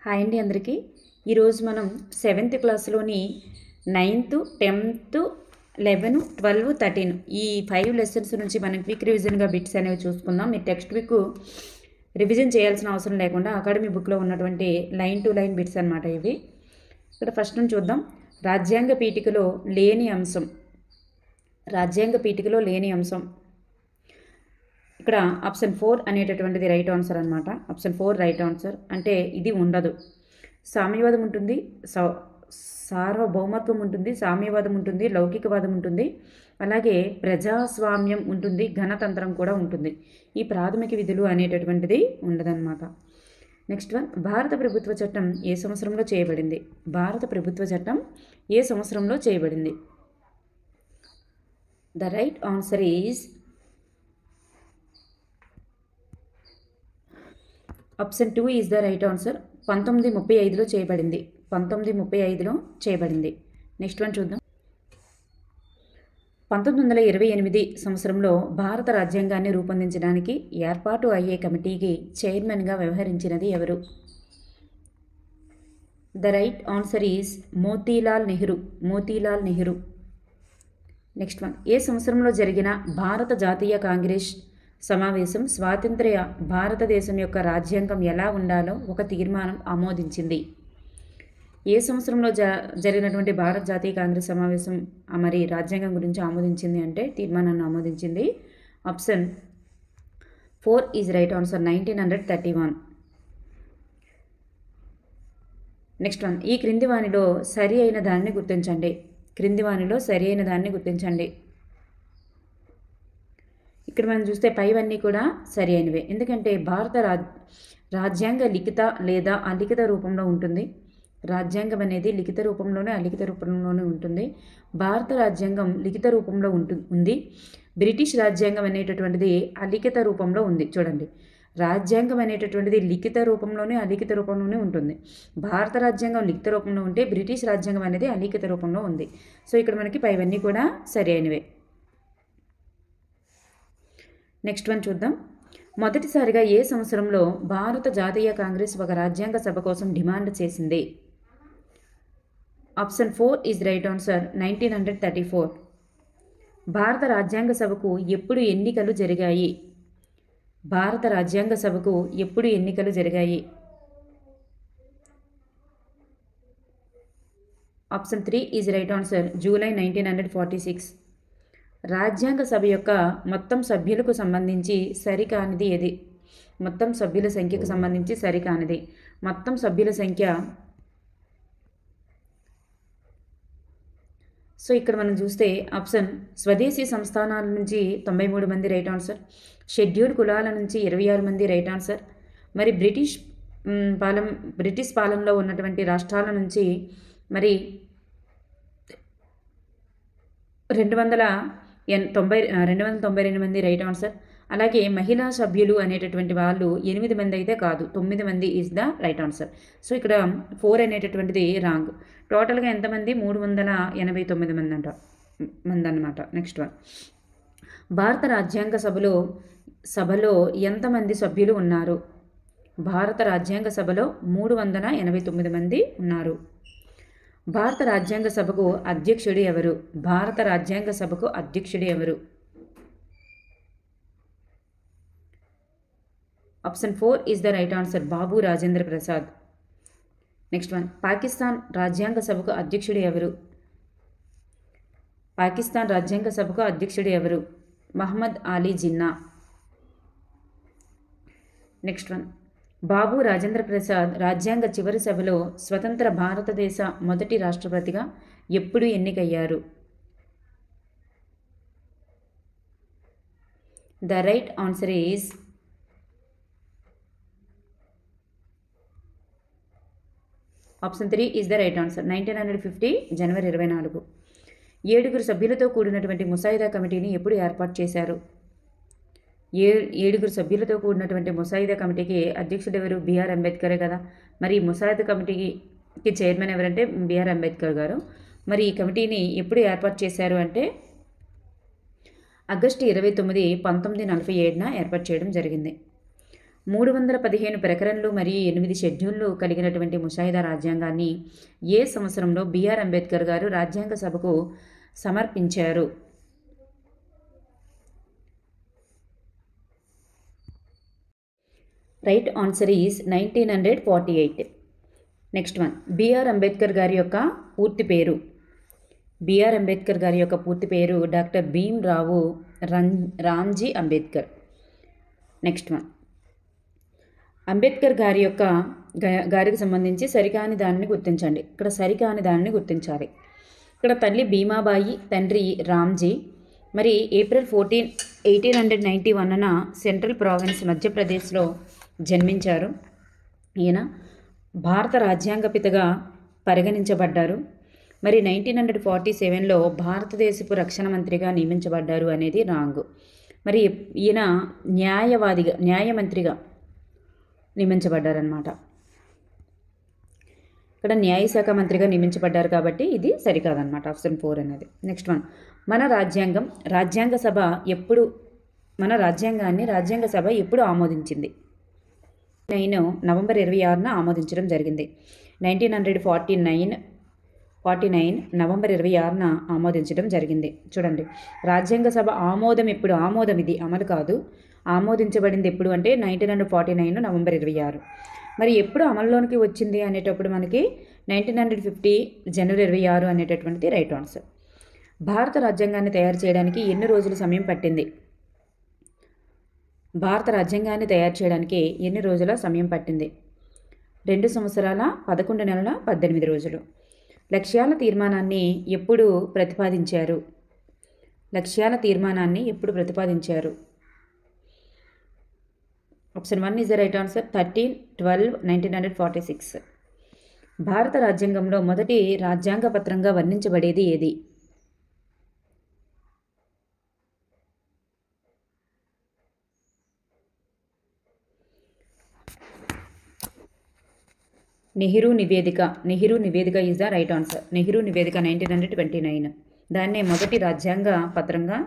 Hi అండి అందరికీ. ఈరోజు మనం 7th క్లాస్లోని 9th, 10th, 11, 12, 13 ఈ 5 లెసన్స్ నుంచి మనం క్విక్ రివిజన్గా బిట్స్ అనేవి చూసుకుందాం. మీరు టెక్స్ట్ బుక్ రివిజన్ చేయాల్సిన అవసరం లేకుండా అకాడమీ బుక్లో ఉన్నటువంటి లైన్ టు లైన్ బిట్స్ అనమాట ఇవి. ఇక్కడ ఫస్ట్ నుంచి చూద్దాం. రాజ్యాంగ పీఠికలో లేని అంశం. ఇక్కడ ఆప్షన్ 4 అనేటటువంటిది రైట్ ఆన్సర్ అనమాట. Option 4 right answer. అంటే ఇది ఉండదు. సామ్యవాదం ఉంటుంది, సార్వభౌమత్వం ఉంటుంది, సామ్యవాదం ఉంటుంది, లౌకికవాదం ఉంటుంది, అలాగే ప్రజాస్వామ్యం ఉంటుంది, గణతంత్రం కూడా ఉంటుంది. ఈ ప్రాథమిక విధులు అనేటటువంటిది ఉండదన్నమాట. నెక్స్ట్ వన్, భారత ప్రభుత్వ చట్టం ఏ సంవత్సరంలో చేయబడింది? భారత ప్రభుత్వ చట్టం ఏ సంవత్సరంలో చేయబడింది? The right answer is option 2 is the right answer. 1935లో చేయబడింది. 1935లో చేయబడింది. నెక్స్ట్ వన్ చూద్దాం. 1928 సంవత్సరంలో భారత రాజ్యాంగాన్ని రూపొందించడానికి ఏర్పాటు అయ్యే కమిటీకి చైర్మన్గా వ్యవహరించినది ఎవరు? The right answer is Motilal Nehru. Next one, ఏ సంవత్సరంలో జరిగిన భారత జాతీయ కాంగ్రెస్ సమావేశం స్వాతంత్ర్య భారతదేశం యొక్క రాజ్యాంగం ఎలా ఉండాలో ఒక తీర్మానం ఆమోదించింది? ఏ సంవత్సరంలో జరిగినటువంటి భారత జాతీయ కాంగ్రెస్ సమావేశం మరి రాజ్యాంగం గురించి ఆమోదించింది అంటే తీర్మానాన్ని ఆమోదించింది? Option 4 is right answer. 1931. Next one, ఈ క్రింది వానిలో సరి అయిన దాన్ని గుర్తించండి. ఇక్కడ మనం చూస్తే పైవన్నీ కూడా సరి అయినవే. ఎందుకంటే భారత రాజ్యాంగ లిఖిత లేదా అలిఖిత రూపంలో ఉంటుంది. రాజ్యాంగం అనేది లిఖిత రూపంలోనే అలిఖిత రూపంలోనే ఉంటుంది. భారత రాజ్యాంగం లిఖిత రూపంలో ఉంది. బ్రిటిష్ రాజ్యాంగం అనేటటువంటిది అలిఖిత రూపంలో ఉంది. చూడండి, రాజ్యాంగం అనేటటువంటిది లిఖిత రూపంలోనే అలిఖిత రూపంలోనే ఉంటుంది. భారత రాజ్యాంగం లిఖిత రూపంలో ఉంటే బ్రిటిష్ రాజ్యాంగం అనేది అలిఖిత రూపంలో ఉంది. సో ఇక్కడ మనకి పైవన్నీ కూడా సరి అయినవే. నెక్స్ట్ వన్ చూద్దాం. మొదటిసారిగా ఏ సంవత్సరంలో భారత జాతీయ కాంగ్రెస్ ఒక రాజ్యాంగ సభ కోసం డిమాండ్ చేసింది? Option 4 is right answer. 1934. భారత రాజ్యాంగ సభకు ఎప్పుడు ఎన్నికలు జరిగాయి? Option 3 is right answer. July 1946. రాజ్యాంగ సభ యొక్క మొత్తం సభ్యులకు సంబంధించి సరికానిది ఏది? మొత్తం సభ్యుల సంఖ్యకు సంబంధించి సరికానిది. మొత్తం సభ్యుల సంఖ్య. సో ఇక్కడ మనం చూస్తే ఆప్షన్ స్వదేశీ సంస్థానాల నుంచి 93 మంది రైట్ ఆన్సర్. షెడ్యూల్డ్ కులాల నుంచి 26 మంది రైట్ ఆన్సర్. మరి బ్రిటిష్ పాలనలో ఉన్నటువంటి రాష్ట్రాల నుంచి మరి 292 మంది రైట్ ఆన్సర్. అలాగే మహిళా సభ్యులు అనేటటువంటి వాళ్ళు 8 మంది అయితే కాదు, 9 మంది is the right answer. So ఇక్కడ 4 అనేటటువంటిది రాంగ్. టోటల్గా ఎంతమంది? 389 మంది అన్నమాట. నెక్స్ట్ వన్, భారత రాజ్యాంగ సభలో ఎంతమంది సభ్యులు ఉన్నారు? భారత రాజ్యాంగ సభలో 389 మంది ఉన్నారు. భారత రాజ్యాంగ సభకు అధ్యక్షుడు ఎవరు? Option 4 is the right answer. Babu Rajendra Prasad. Next one, Pakistan రాజ్యాంగ సభకు అధ్యక్షుడు ఎవరు? మహమ్మద్ అలీ జిన్నా. నెక్స్ట్ వన్, బాబు రాజేంద్ర ప్రసాద్ రాజ్యాంగ చివరి సభలో స్వతంత్ర భారతదేశ మొదటి రాష్ట్రపతిగా ఎప్పుడు ఎన్నికయ్యారు? The right answer is option 3 is the right answer. 1950 జనవరి 24. 7 సభ్యులతో కూడినటువంటి ముసాయిదా కమిటీని ఎప్పుడు ఏర్పాటు చేశారు? 7 సభ్యులతో కూడినటువంటి ముసాయిదా కమిటీకి అధ్యక్షుడు ఎవరు? బిఆర్ అంబేద్కరే కదా. మరి ముసాయిదా కమిటీకి చైర్మన్ ఎవరంటే బిఆర్ అంబేద్కర్ గారు. మరి ఈ కమిటీని ఎప్పుడు ఏర్పాటు చేశారు అంటే ఆగస్టు 29, 1947 ఏర్పాటు చేయడం జరిగింది. 315 ప్రకరణలు మరియు 8 షెడ్యూళ్లు కలిగినటువంటి ముసాయిదా రాజ్యాంగాన్ని ఏ సంవత్సరంలో బిఆర్ అంబేద్కర్ గారు రాజ్యాంగ సభకు సమర్పించారు? Right answer is 1948. Next one, B R Ambedkar గారి యొక్క పూర్తి పేరు. బిఆర్ అంబేద్కర్ గారి యొక్క పూర్తి పేరు doctor Bhimrao Ramji Ambedkar. Next one, Ambedkar గారికి సంబంధించి సరికాని దానిని గుర్తించండి. ఇక్కడ సరికాని దానిని గుర్తించాలి. ఇక్కడ తల్లి భీమాబాయి, తండ్రి రామ్జీ. మరి ఏప్రిల్ 14, 1891న సెంట్రల్ ప్రావిన్స్ మధ్యప్రదేశ్లో జన్మించారు. ఈయన భారత రాజ్యాంగపితగా పరిగణించబడ్డారు. మరి 1947లో భారతదేశపు రక్షణ మంత్రిగా నియమించబడ్డారు అనేది రాంగ్. మరి ఈయన న్యాయమంత్రిగా నియమించబడ్డారనమాట. ఇక్కడ న్యాయశాఖ మంత్రిగా నియమించబడ్డారు కాబట్టి ఇది సరికాదనమాట, ఆప్షన్ 4 అనేది. నెక్స్ట్ వన్, మన రాజ్యాంగాన్ని రాజ్యాంగ సభ ఎప్పుడు ఆమోదించింది? నవంబర్ 26న ఆమోదించడం జరిగింది. 1949 నవంబర్ 26న ఆమోదించడం జరిగింది. చూడండి, రాజ్యాంగ సభ ఆమోదం ఎప్పుడు? ఆమోదం ఇది అమలు కాదు. ఆమోదించబడింది ఎప్పుడు అంటే 1949 నవంబర్ 26. మరి ఎప్పుడు అమల్లోనికి వచ్చింది అనేటప్పుడు మనకి 1950 జనవరి 26 అనేటటువంటిది రైట్ ఆన్సర్. భారత రాజ్యాంగాన్ని తయారు చేయడానికి ఎన్ని రోజులు సమయం పట్టింది? భారత రాజ్యాంగాన్ని తయారు చేయడానికి ఎన్ని రోజుల సమయం పట్టింది? 2 సంవత్సరాల 11 నెలల 18 రోజులు. లక్ష్యాల తీర్మానాన్ని ఎప్పుడు ప్రతిపాదించారు? Option 1 is the right answer. 13/12/1946. భారత రాజ్యాంగంలో మొదటి రాజ్యాంగ పత్రంగా వర్ణించబడేది ఏది? నెహ్రూ నివేదిక is the right answer. Nehru నివేదిక 1929. దాన్నే మొదటి రాజ్యాంగ పత్రంగా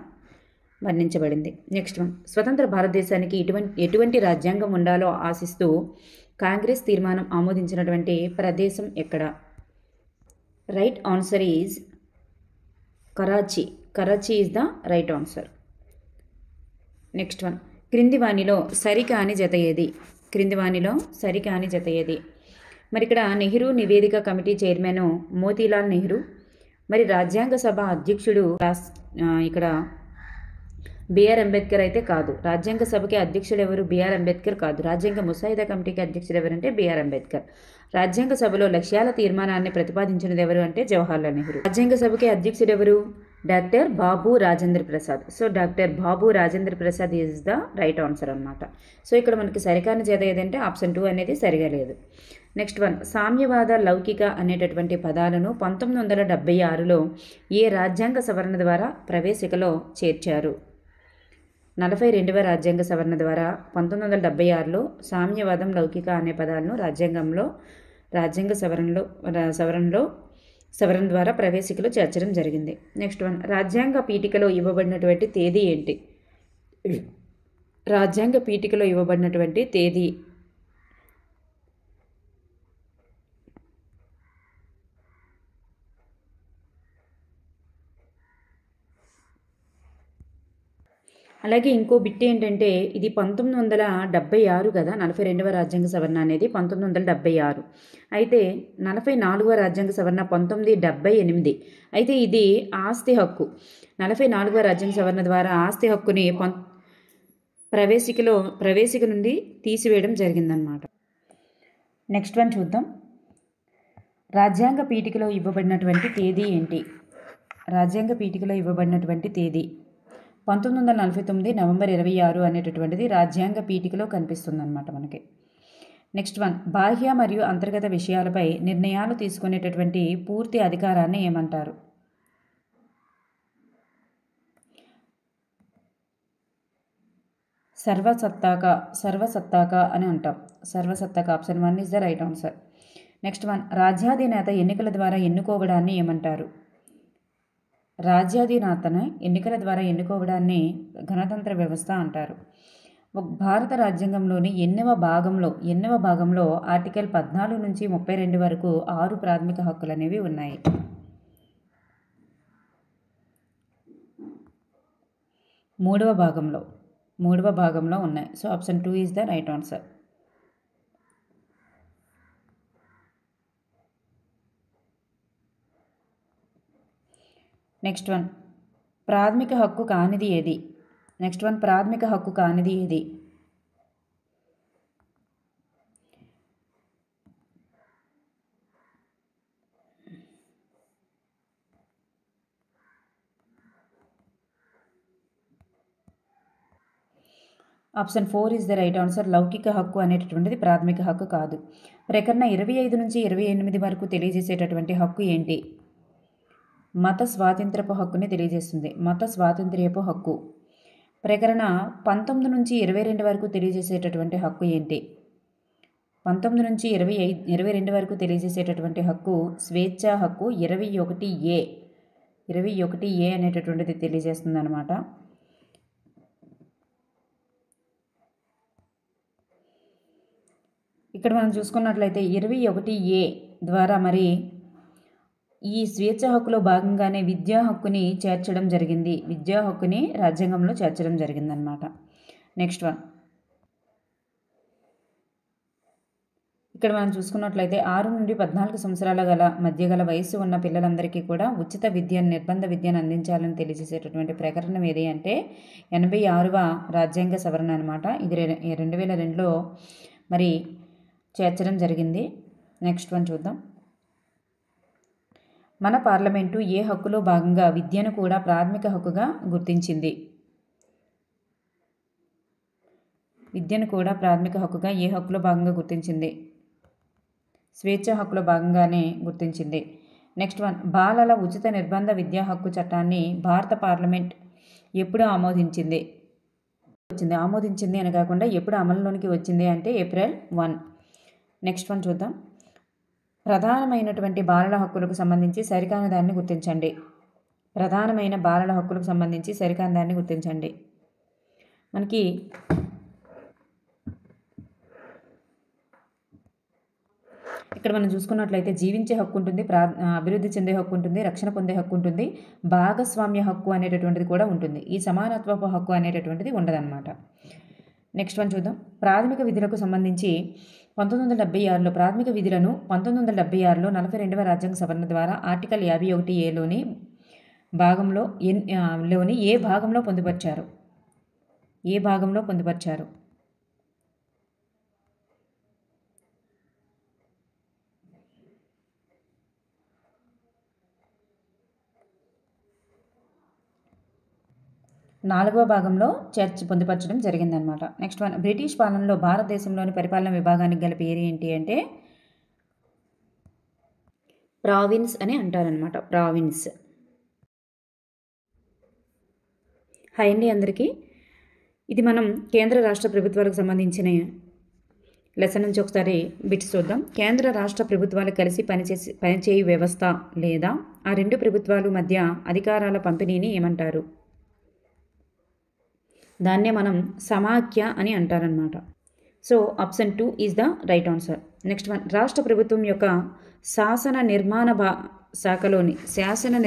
వర్ణించబడింది. నెక్స్ట్ వన్, స్వతంత్ర భారతదేశానికి ఎటువంటి రాజ్యాంగం ఉండాలో ఆశిస్తూ కాంగ్రెస్ తీర్మానం ఆమోదించినటువంటి ప్రదేశం ఎక్కడ? Right answer is Karachi. Karachi is the right answer. Next one, క్రింది వాణిలో సరికాని జత ఏది? మరి ఇక్కడ నెహ్రూ నివేదిక కమిటీ చైర్మన్ మోతీలాల్ నెహ్రూ. మరి రాజ్యాంగ సభ అధ్యక్షుడు ఇక్కడ బిఆర్ అంబేద్కర్ అయితే కాదు. రాజ్యాంగ సభకి అధ్యక్షుడు ఎవరు? బిఆర్ అంబేద్కర్ కాదు. రాజ్యాంగ ముసాయిదా కమిటీకి అధ్యక్షుడు ఎవరంటే బిఆర్ అంబేద్కర్. రాజ్యాంగ సభలో లక్ష్యాల తీర్మానాన్ని ప్రతిపాదించినది ఎవరు అంటే జవహర్లాల్ నెహ్రూ. రాజ్యాంగ సభకి అధ్యక్షుడు ఎవరు? Doctor Babu Rajendra Prasad. So doctor Babu Rajendra Prasad is the right answer అనమాట. సో ఇక్కడ మనకి సరికాని జత ఏదంటే ఆప్షన్ 2 అనేది సరిగా లేదు. నెక్స్ట్ వన్, సామ్యవాద లౌకిక అనేటటువంటి పదాలను 1976లో ఏ రాజ్యాంగ సవరణ ద్వారా ప్రవేశికలో చేర్చారు? 42వ రాజ్యాంగ సవరణ ద్వారా 1976లో సామ్యవాదం లౌకిక అనే పదాలను రాజ్యాంగ సవరణ ద్వారా ప్రవేశికలో చేర్చడం జరిగింది. నెక్స్ట్ వన్, రాజ్యాంగ పీఠికలో ఇవ్వబడినటువంటి తేదీ ఏంటి? రాజ్యాంగ పీఠికలో ఇవ్వబడినటువంటి తేదీ అలాగే ఇంకో బిట్ ఏంటంటే ఇది 1976 కదా. 42వ రాజ్యాంగ సవరణ అనేది 1976. అయితే 44వ రాజ్యాంగ సవరణ 1978. అయితే ఇది ఆస్తి హక్కు. 44వ రాజ్యాంగ సవరణ ద్వారా ఆస్తి హక్కుని ప్రవేశిక నుండి తీసివేయడం జరిగిందనమాట. నెక్స్ట్ వన్ చూద్దాం. రాజ్యాంగ పీఠికలో ఇవ్వబడినటువంటి తేదీ ఏంటి? రాజ్యాంగ పీఠికలో ఇవ్వబడినటువంటి తేదీ 1949 నవంబర్ 26 అనేటటువంటిది రాజ్యాంగ పీఠికలో కనిపిస్తుందన్నమాట మనకి. నెక్స్ట్ వన్, బాహ్య మరియు అంతర్గత విషయాలపై నిర్ణయాలు తీసుకునేటటువంటి పూర్తి అధికారాన్ని ఏమంటారు? సర్వసత్తాక అని అంటాం. సర్వసత్తాక. Option 1 is the right answer. Next one, రాజ్యాధినేత ఎన్నికల ద్వారా ఎన్నుకోవడాన్ని ఏమంటారు? రాజ్యాధినేతను ఎన్నికల ద్వారా ఎన్నుకోవడాన్ని గణతంత్ర వ్యవస్థ అంటారు. భారత రాజ్యాంగంలోని ఎన్నవ భాగంలో ఆర్టికల్ 14 నుంచి 32 వరకు 6 ప్రాథమిక హక్కులు అనేవి ఉన్నాయి. మూడవ భాగంలో ఉన్నాయి. So option 2 is the right answer. Next one ప్రాథమిక హక్కు కానిది ఏది? Option 4 is the right answer. లౌకిక హక్కు అనేటటువంటిది ప్రాథమిక హక్కు కాదు. ప్రకరణ 25 నుంచి 28 వరకు తెలియజేసేటటువంటి హక్కు ఏంటి? మత స్వాతంత్ర్యపు హక్కుని తెలియజేస్తుంది. మత స్వాతంత్ర్యపు హక్కు. ప్రకరణ 19 నుంచి 22 వరకు తెలియజేసేటటువంటి హక్కు ఏంటి? 19 నుంచి 22 వరకు తెలియజేసేటటువంటి హక్కు స్వేచ్ఛా హక్కు 21A అనేటటువంటిది తెలియజేస్తుంది అన్నమాట. ఇక్కడ మనం చూసుకున్నట్లయితే 21A ద్వారా మరి ఈ స్వేచ్ఛ హక్కులో భాగంగానే విద్యా హక్కుని రాజ్యాంగంలో చేర్చడం జరిగిందనమాట. నెక్స్ట్ వన్ ఇక్కడ మనం చూసుకున్నట్లయితే 6 నుండి 14 సంవత్సరాల మధ్య గల వయస్సు ఉన్న పిల్లలందరికీ కూడా ఉచిత నిర్బంధ విద్యను అందించాలని తెలియజేసేటటువంటి ప్రకటన ఏది అంటే 86వ రాజ్యాంగ సవరణ అనమాట. ఇది 2002లో మరి చేర్చడం జరిగింది. నెక్స్ట్ వన్ చూద్దాం. మన పార్లమెంటు ఏ హక్కులో భాగంగా విద్యను కూడా ప్రాథమిక హక్కుగా గుర్తించింది? ఏ హక్కులో భాగంగా గుర్తించింది? స్వేచ్ఛ హక్కులో భాగంగానే గుర్తించింది. నెక్స్ట్ వన్ బాలల ఉచిత నిర్బంధ విద్యా హక్కు చట్టాన్ని భారత పార్లమెంట్ ఎప్పుడు ఆమోదించింది? ఆమోదించింది అని కాకుండా ఎప్పుడు అమలులోనికి వచ్చింది అంటే April 1. నెక్స్ట్ వన్ చూద్దాం. ప్రధానమైనటువంటి బాలల హక్కులకు సంబంధించి సరికాని దాన్ని గుర్తించండి. మనకి ఇక్కడ మనం చూసుకున్నట్లయితే జీవించే హక్కు ఉంటుంది, అభివృద్ధి చెందే హక్కు ఉంటుంది, రక్షణ పొందే హక్కు ఉంటుంది, భాగస్వామ్య హక్కు అనేటటువంటిది కూడా ఉంటుంది. ఈ సమానత్వపు హక్కు అనేటటువంటిది ఉండదన్నమాట. నెక్స్ట్ వన్ చూద్దాం. ప్రాథమిక విధులకు సంబంధించి 1976లో ప్రాథమిక విధులను 1976లో 42వ రాజ్యాంగ సవరణ ద్వారా ఆర్టికల్ 51A భాగంలో ఏ భాగంలో పొందుపరిచారు? 4వ భాగంలో పొందుపరచడం జరిగిందనమాట. నెక్స్ట్ వన్ బ్రిటిష్ పాలనలో భారతదేశంలోని పరిపాలనా విభాగానికి గల పేరు ఏంటి అంటే ప్రావిన్స్ అని అంటారనమాట. ప్రావిన్స్. హాయ్ అండి అందరికీ. ఇది మనం కేంద్ర రాష్ట్ర ప్రభుత్వాలకు సంబంధించిన లెసన్ నుంచి ఒకసారి బిట్స్ చూద్దాం. కేంద్ర రాష్ట్ర ప్రభుత్వాలు కలిసి పనిచేయు వ్యవస్థ లేదా ఆ రెండు ప్రభుత్వాల మధ్య అధికారాల పంపిణీని ఏమంటారు? దాన్నే మనం సమాఖ్య అని అంటారనమాట. So option 2 is the right answer. Next one రాష్ట్ర ప్రభుత్వం యొక్క శాసన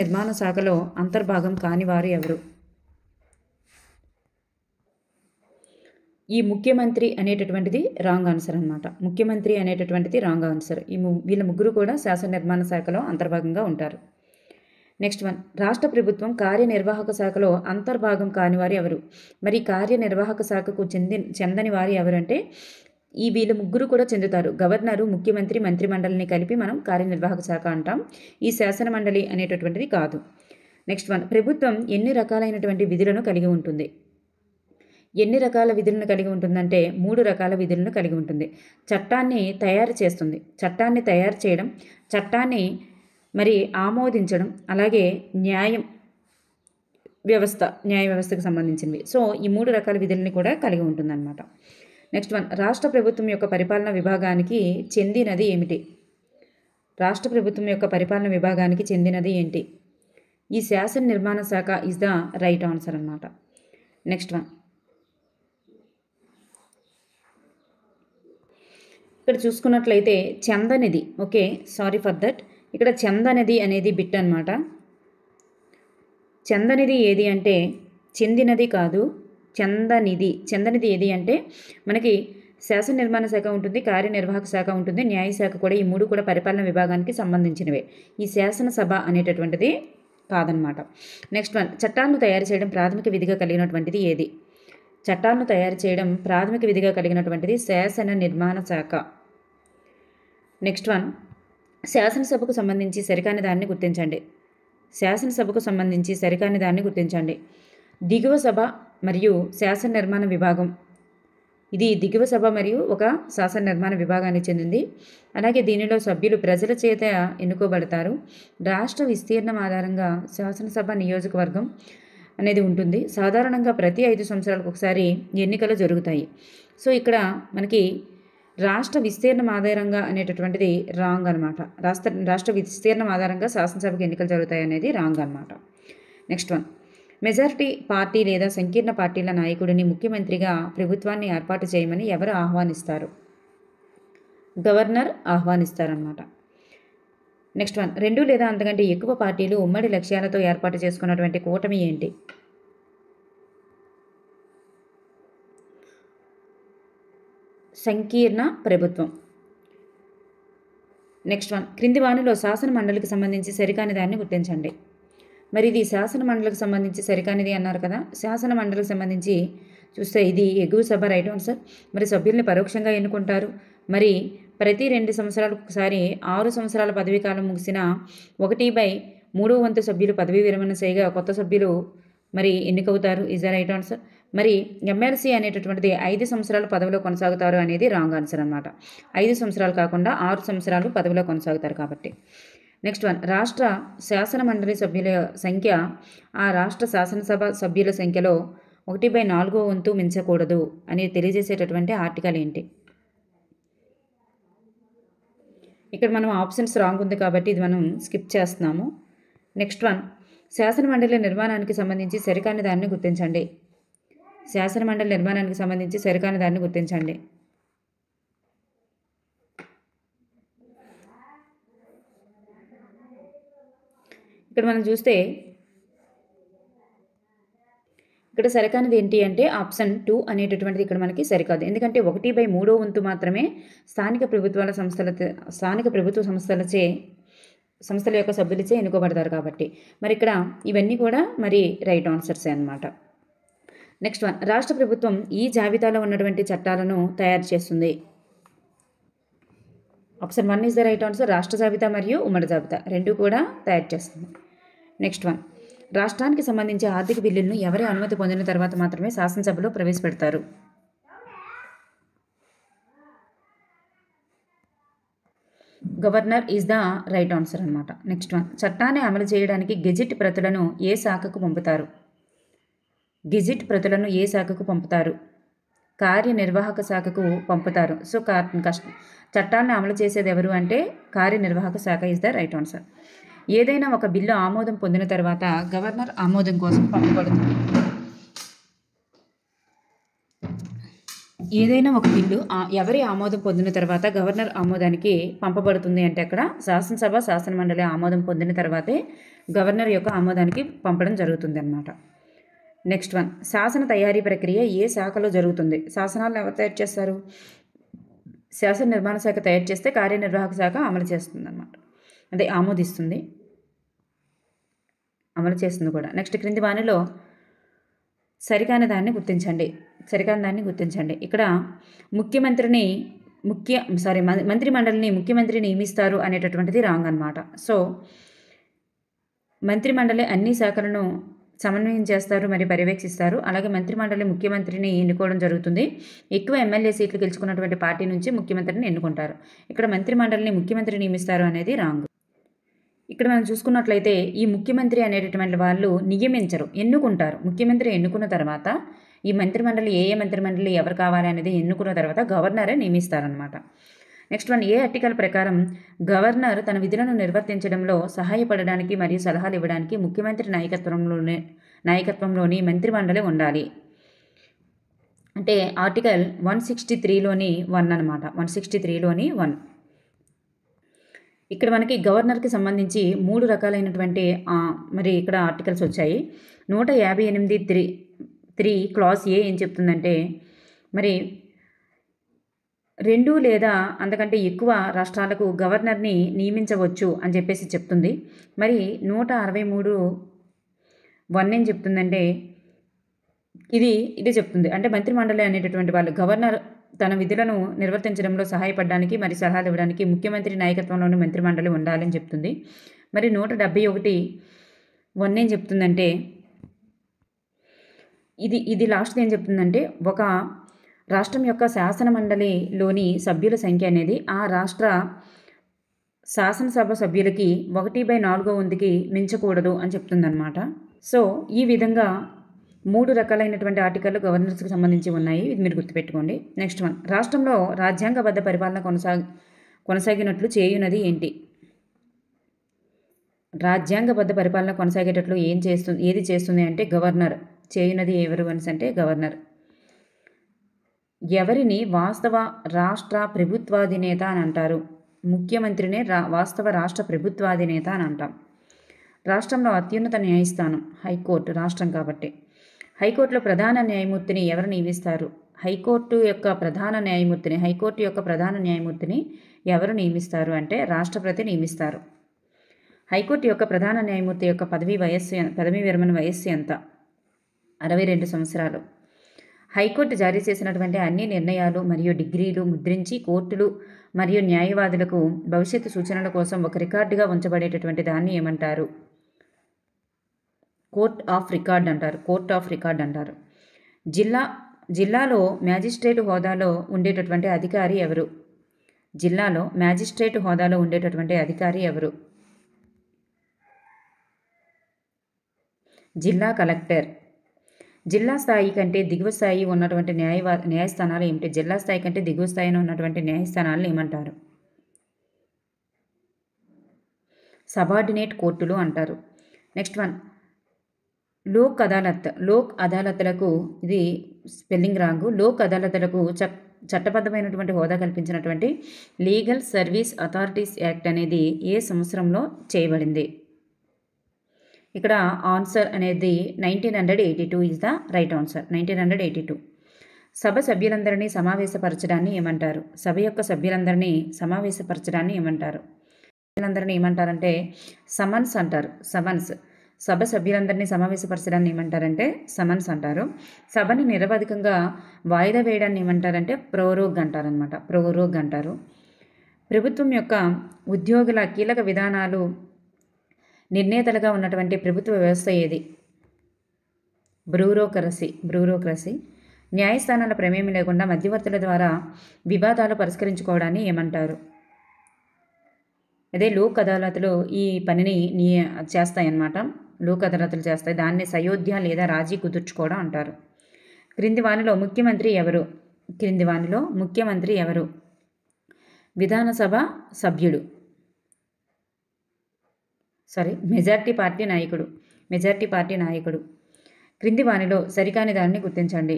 నిర్మాణ శాఖలో అంతర్భాగం కాని వారు ఎవరు? ఈ ముఖ్యమంత్రి అనేటటువంటిది రాంగ్ ఆన్సర్ అనమాట. వీళ్ళ ముగ్గురు కూడా శాసన నిర్మాణ శాఖలో అంతర్భాగంగా ఉంటారు. నెక్స్ట్ వన్ రాష్ట్ర ప్రభుత్వం కార్యనిర్వాహక శాఖలో అంతర్భాగం కాని వారు ఎవరు? మరి కార్యనిర్వాహక శాఖకు చెందని వారు ఎవరంటే వీళ్ళ ముగ్గురు కూడా చెందుతారు. గవర్నరు, ముఖ్యమంత్రి, మంత్రిమండలిని కలిపి మనం కార్యనిర్వాహక శాఖ అంటాం. ఈ శాసన మండలి అనేటటువంటిది కాదు. నెక్స్ట్ వన్ ప్రభుత్వం ఎన్ని రకాలైనటువంటి విధులను కలిగి ఉంటుంది? ఎన్ని రకాల విధులను కలిగి ఉంటుందంటే 3 రకాల విధులను కలిగి ఉంటుంది. చట్టాన్ని తయారు చేయడం, చట్టాన్ని మరి ఆమోదించడం, అలాగే న్యాయ వ్యవస్థకు సంబంధించినవి. సో ఈ 3 రకాల విధులని కూడా కలిగి ఉంటుందన్నమాట. నెక్స్ట్ వన్ రాష్ట్ర ప్రభుత్వం యొక్క పరిపాలనా విభాగానికి చెందినది ఏంటి? ఈ శాసన నిర్మాణ శాఖ ఈజ్ ద రైట్ ఆన్సర్ అన్నమాట. నెక్స్ట్ వన్ ఇక్కడ చూసుకున్నట్లయితే చందనిధి, ఓకే సారీ ఫర్ దట్, ఇక్కడ చందనిధి అనేది బిట్ అనమాట. చందనిధి ఏది అంటే చెందినది కాదు, చందనిధి. చందనిధి ఏది అంటే మనకి శాసన నిర్మాణ శాఖ ఉంటుంది, కార్యనిర్వాహక శాఖ ఉంటుంది, న్యాయశాఖ కూడా. ఈ మూడు కూడా పరిపాలన విభాగానికి సంబంధించినవే. ఈ శాసనసభ అనేటటువంటిది కాదనమాట. నెక్స్ట్ వన్, చట్టాలను తయారు చేయడం ప్రాథమిక విధిగా కలిగినటువంటిది ఏది? చట్టాలను తయారు చేయడం ప్రాథమిక విధిగా కలిగినటువంటిది శాసన నిర్మాణ శాఖ. నెక్స్ట్ వన్, శాసనసభకు సంబంధించి సరికాని దాన్ని గుర్తించండి. శాసనసభకు సంబంధించి సరికాని దాన్ని గుర్తించండి. దిగువ సభ మరియు శాసన నిర్మాణ విభాగం. ఇది దిగువ సభ మరియు ఒక శాసన నిర్మాణ విభాగానికి చెందింది. అలాగే దీనిలో సభ్యులు ప్రజల చేత ఎన్నుకోబడతారు. రాష్ట్ర విస్తీర్ణం ఆధారంగా శాసనసభ నియోజకవర్గం అనేది ఉంటుంది. సాధారణంగా ప్రతి 5 సంవత్సరాలకు ఒకసారి ఎన్నికలు జరుగుతాయి. సో ఇక్కడ మనకి రాష్ట్ర విస్తీర్ణం ఆధారంగా అనేటటువంటిది రాంగ్ అనమాట. రాష్ట్ర విస్తీర్ణం ఆధారంగా శాసనసభకు ఎన్నికలు జరుగుతాయి అనేది రాంగ్ అనమాట. నెక్స్ట్ వన్, మెజారిటీ పార్టీ లేదా సంకీర్ణ పార్టీల నాయకుడిని ముఖ్యమంత్రిగా ప్రభుత్వాన్ని ఏర్పాటు చేయమని ఎవరు ఆహ్వానిస్తారు? గవర్నర్ ఆహ్వానిస్తారన్నమాట. నెక్స్ట్ వన్, 2 లేదా అంతకంటే ఎక్కువ పార్టీలు ఉమ్మడి లక్ష్యాలతో ఏర్పాటు చేసుకున్నటువంటి కూటమి ఏంటి? సంకీర్ణ ప్రభుత్వం. నెక్స్ట్ వన్, క్రింది వానిలో శాసన మండలికి సంబంధించి సరికాని దాన్ని గుర్తించండి. మరి ఇది శాసన మండలికి సంబంధించి సరికానిది అన్నారు కదా. శాసన మండలికి సంబంధించి చూస్తే ఇది ఎగువ సభ, రైట్ ఆన్సర్. మరి సభ్యుల్ని పరోక్షంగా ఎన్నుకుంటారు. మరి ప్రతి 2 సంవత్సరాలకు ఒకసారి 6 సంవత్సరాల పదవీ కాలం ముగిసిన 1/3 వంతు సభ్యులు పదవీ విరమణ చేయగా కొత్త సభ్యులు మరి ఎన్నికవుతారు. Is the right answer. మరి ఎమ్మెల్సీ అనేటటువంటిది 5 సంవత్సరాలు పదవిలో కొనసాగుతారు అనేది రాంగ్ ఆన్సర్ అనమాట. 5 సంవత్సరాలు కాకుండా 6 సంవత్సరాలు పదవిలో కొనసాగుతారు కాబట్టి. నెక్స్ట్ వన్, రాష్ట్ర శాసన మండలి సభ్యుల సంఖ్య ఆ రాష్ట్ర శాసనసభ సభ్యుల సంఖ్యలో 1/4 వంతు మించకూడదు అని తెలియజేసేటటువంటి ఆర్టికల్ ఏంటి? ఇక్కడ మనం ఆప్షన్స్ రాంగ్ ఉంది కాబట్టి ఇది మనం స్కిప్ చేస్తున్నాము. నెక్స్ట్ వన్, శాసన మండలి నిర్మాణానికి సంబంధించి సరికాని దాన్ని గుర్తించండి. శాసన మండలి నిర్మాణానికి సంబంధించి సరికాని దాన్ని గుర్తించండి. ఇక్కడ మనం చూస్తే ఇక్కడ సరికానిది ఏంటి అంటే ఆప్షన్ 2 అనేటటువంటిది ఇక్కడ మనకి సరికాదు. ఎందుకంటే 1/3 వంతు మాత్రమే స్థానిక ప్రభుత్వ సంస్థల యొక్క సభ్యులచే ఎన్నుకోబడతారు కాబట్టి. మరి ఇక్కడ ఇవన్నీ కూడా మరి రైట్ ఆన్సర్సే అన్నమాట. నెక్స్ట్ వన్, రాష్ట్ర ప్రభుత్వం ఈ జాబితాలో ఉన్నటువంటి చట్టాలను తయారు చేస్తుంది. Option 1 is the right answer. రాష్ట్ర జాబితా మరియు ఉమ్మడి జాబితా 2 కూడా తయారు చేస్తుంది. నెక్స్ట్ వన్, రాష్ట్రానికి సంబంధించి ఆర్థిక బిల్లులను ఎవరి అనుమతి పొందిన తర్వాత మాత్రమే శాసనసభలో ప్రవేశపెడతారు? Governor is the right answer అనమాట. నెక్స్ట్ వన్, చట్టాన్ని అమలు చేయడానికి గెజిట్ ప్రతులను ఏ శాఖకు పంపుతారు? గెజిట్ ప్రతులను ఏ శాఖకు పంపుతారు? కార్యనిర్వాహక శాఖకు పంపుతారు. సో చట్టాన్ని అమలు చేసేది ఎవరు అంటే కార్యనిర్వాహక శాఖ ఈజ్ ద రైట్ ఆన్సర్. ఏదైనా ఒక బిల్లు ఆమోదం పొందిన తర్వాత గవర్నర్ ఆమోదం కోసం పంపబడుతుంది. ఏదైనా ఒక బిల్లు ఎవరి ఆమోదం పొందిన తర్వాత గవర్నర్ ఆమోదానికి పంపబడుతుంది అంటే అక్కడ శాసనసభ శాసన మండలి ఆమోదం పొందిన తర్వాతే గవర్నర్ యొక్క ఆమోదానికి పంపడం జరుగుతుంది అన్నమాట. నెక్స్ట్ వన్, శాసన తయారీ ప్రక్రియ ఏ శాఖలో జరుగుతుంది? శాసనాలను ఎవరు తయారు చేస్తారు? శాసన నిర్మాణ శాఖ తయారు చేస్తే కార్యనిర్వాహక శాఖ అమలు చేస్తుంది అన్నమాట. అదే ఆమోదిస్తుంది, అమలు చేస్తుంది కూడా. నెక్స్ట్, క్రింది వానిలో సరికాని దాన్ని గుర్తించండి. ఇక్కడ మంత్రి మండలిని ముఖ్యమంత్రి నియమిస్తారు అనేటటువంటిది రాంగ్ అనమాట. సో మంత్రి మండలి అన్ని శాఖలను సమన్వయం చేస్తారు మరియు పర్యవేక్షిస్తారు. అలాగే మంత్రి మండలి ముఖ్యమంత్రిని ఎన్నుకోవడం జరుగుతుంది. ఎక్కువ ఎమ్మెల్యే సీట్లు గెలుచుకున్నటువంటి పార్టీ నుంచి ముఖ్యమంత్రిని ఎన్నుకుంటారు. ఇక్కడ మంత్రి మండలిని ముఖ్యమంత్రి నియమిస్తారు అనేది రాంగ్. ఇక్కడ మనం చూసుకున్నట్లయితే ఈ ముఖ్యమంత్రి అనేటటువంటి వాళ్ళు నియమించరు, ఎన్నుకుంటారు. ముఖ్యమంత్రి ఎన్నుకున్న తర్వాత ఈ మంత్రిమండలి ఏ మంత్రిమండలి ఎవరు కావాలి అనేది ఎన్నుకున్న తర్వాత గవర్నరే నియమిస్తారనమాట. నెక్స్ట్ వన్, ఏ ఆర్టికల్ ప్రకారం గవర్నర్ తన విధులను నిర్వర్తించడంలో సహాయపడడానికి మరియు సలహాలు ఇవ్వడానికి ముఖ్యమంత్రి నాయకత్వంలోని మంత్రిమండలి ఉండాలి? అంటే ఆర్టికల్ 163లోని 1 అనమాట. 163లోని 1. ఇక్కడ మనకి గవర్నర్కి సంబంధించి 3 రకాలైనటువంటి మరి ఇక్కడ ఆర్టికల్స్ వచ్చాయి. 158(3) క్లాజ్ ఏ ఏం చెప్తుందంటే మరి 2 లేదా అంతకంటే ఎక్కువ రాష్ట్రాలకు గవర్నర్ని నియమించవచ్చు అని చెప్పేసి చెప్తుంది. మరి 163(1) ఏం చెప్తుందంటే ఇది చెప్తుంది. అంటే మంత్రిమండలి అనేటటువంటి వాళ్ళు గవర్నర్ తన విధులను నిర్వర్తించడంలో సహాయపడడానికి మరి సలహాలు ఇవ్వడానికి ముఖ్యమంత్రి నాయకత్వంలోని మంత్రిమండలి ఉండాలని చెప్తుంది. మరి 171 ఏం చెప్తుందంటే ఇది లాస్ట్ది ఏం చెప్తుందంటే ఒక రాష్ట్రం యొక్క శాసన మండలిలోని సభ్యుల సంఖ్య అనేది ఆ రాష్ట్ర శాసనసభ సభ్యులకి 1/4 మించకూడదు అని చెప్తుందన్నమాట. సో ఈ విధంగా 3 రకాలైనటువంటి ఆర్టికల్లు గవర్నర్స్కి సంబంధించి ఉన్నాయి. ఇది మీరు గుర్తుపెట్టుకోండి. నెక్స్ట్ వన్, రాష్ట్రంలో రాజ్యాంగబద్ధ పరిపాలన కొనసాగినట్లు చేయునది ఏంటి? రాజ్యాంగబద్ధ పరిపాలన కొనసాగేటట్లు ఏది చేస్తుంది అంటే గవర్నర్. చేయునది ఎవరు అని అంటే గవర్నర్. ఎవరిని వాస్తవ రాష్ట్ర ప్రభుత్వాధినేత అని అంటారు? ముఖ్యమంత్రినే వాస్తవ రాష్ట్ర ప్రభుత్వాధినేత అని అంటాం. రాష్ట్రంలో అత్యున్నత న్యాయస్థానం హైకోర్టు, రాష్ట్రం కాబట్టి. హైకోర్టులో ప్రధాన న్యాయమూర్తిని ఎవరు నియమిస్తారు? హైకోర్టు యొక్క ప్రధాన న్యాయమూర్తిని ఎవరు నియమిస్తారు అంటే రాష్ట్రపతి నియమిస్తారు. హైకోర్టు యొక్క ప్రధాన న్యాయమూర్తి యొక్క పదవీ విరమణ వయస్సు ఎంత? 62 సంవత్సరాలు. హైకోర్టు జారీ చేసినటువంటి అన్ని నిర్ణయాలు మరియు డిగ్రీలు ముద్రించి కోర్టులు మరియు న్యాయవాదులకు భవిష్యత్తు సూచనల కోసం ఒక రికార్డుగా ఉంచబడేటటువంటి దాన్ని ఏమంటారు? కోర్ట్ ఆఫ్ రికార్డ్ అంటారు. జిల్లాలో మ్యాజిస్ట్రేట్ హోదాలో ఉండేటటువంటి అధికారి ఎవరు? జిల్లా కలెక్టర్. జిల్లా స్థాయి కంటే దిగువ స్థాయి ఉన్నటువంటి న్యాయస్థానాలు ఏమిటి? జిల్లా స్థాయి కంటే దిగువ స్థాయిలో ఉన్నటువంటి న్యాయస్థానాలను ఏమంటారు? సబార్డినేట్ కోర్టులు అంటారు. నెక్స్ట్ వన్, లోక్ అదాలత్లకు ఇది స్పెల్లింగ్ రాంగు. లోక్ అదాలత్లకు చట్టబద్ధమైనటువంటి హోదా కల్పించినటువంటి లీగల్ సర్వీస్ అథారిటీస్ యాక్ట్ అనేది ఏ సంవత్సరంలో చేయబడింది? ఇక్కడ ఆన్సర్ అనేది 1982 ఈజ్ ద రైట్ ఆన్సర్. 1982. సభ సభ్యులందరినీ సమావేశపరచడాన్ని ఏమంటారు? సభ యొక్క సభ్యులందరినీ సమావేశపరచడాన్ని ఏమంటారు? సభ్యులందరినీ ఏమంటారంటే సమన్స్ అంటారు. సభ సభ్యులందరినీ సమావేశపరచడాన్ని ఏమంటారంటే సమన్స్ అంటారు. సభని నిరవధికంగా వాయిదా వేయడాన్ని ఏమంటారంటే ప్రోరోగ్ అంటారు. ప్రభుత్వం యొక్క ఉద్యోగుల కీలక విధానాలు నిర్ణేతలుగా ఉన్నటువంటి ప్రభుత్వ వ్యవస్థ ఏది? బ్యూరోక్రసీ. న్యాయస్థానాల ప్రమేయం లేకుండా మధ్యవర్తుల ద్వారా వివాదాలు పరిష్కరించుకోవడాన్ని ఏమంటారు? అదే లోక్ అదాలత్లు ఈ పనిని చేస్తాయన్నమాట. లోక్ అదాలత్లు చేస్తాయి. దాన్ని సయోధ్య లేదా రాజీ కుదుర్చుకోవడం అంటారు. క్రింది వానిలో ముఖ్యమంత్రి ఎవరు? విధానసభ సభ్యుడు. మెజార్టీ పార్టీ నాయకుడు. క్రింది వానిలో సరికాని దానిని గుర్తించండి.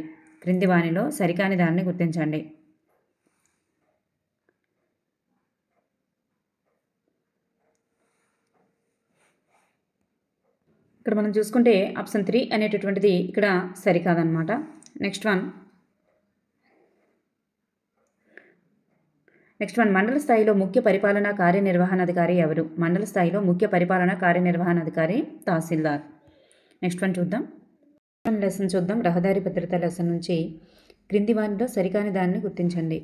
ఇక్కడ మనం చూసుకుంటే ఆప్షన్ 3 అనేటటువంటిది ఇక్కడ సరికాదనమాట. నెక్స్ట్ వన్, మండల స్థాయిలో ముఖ్య పరిపాలనా కార్యనిర్వహణాధికారి ఎవరు? తహసీల్దార్. నెక్స్ట్ వన్ చూద్దాం. లెసన్ చూద్దాం. రహదారి భద్రత లెసన్ నుంచి క్రింది వానిలో సరికాని దానిని గుర్తించండి.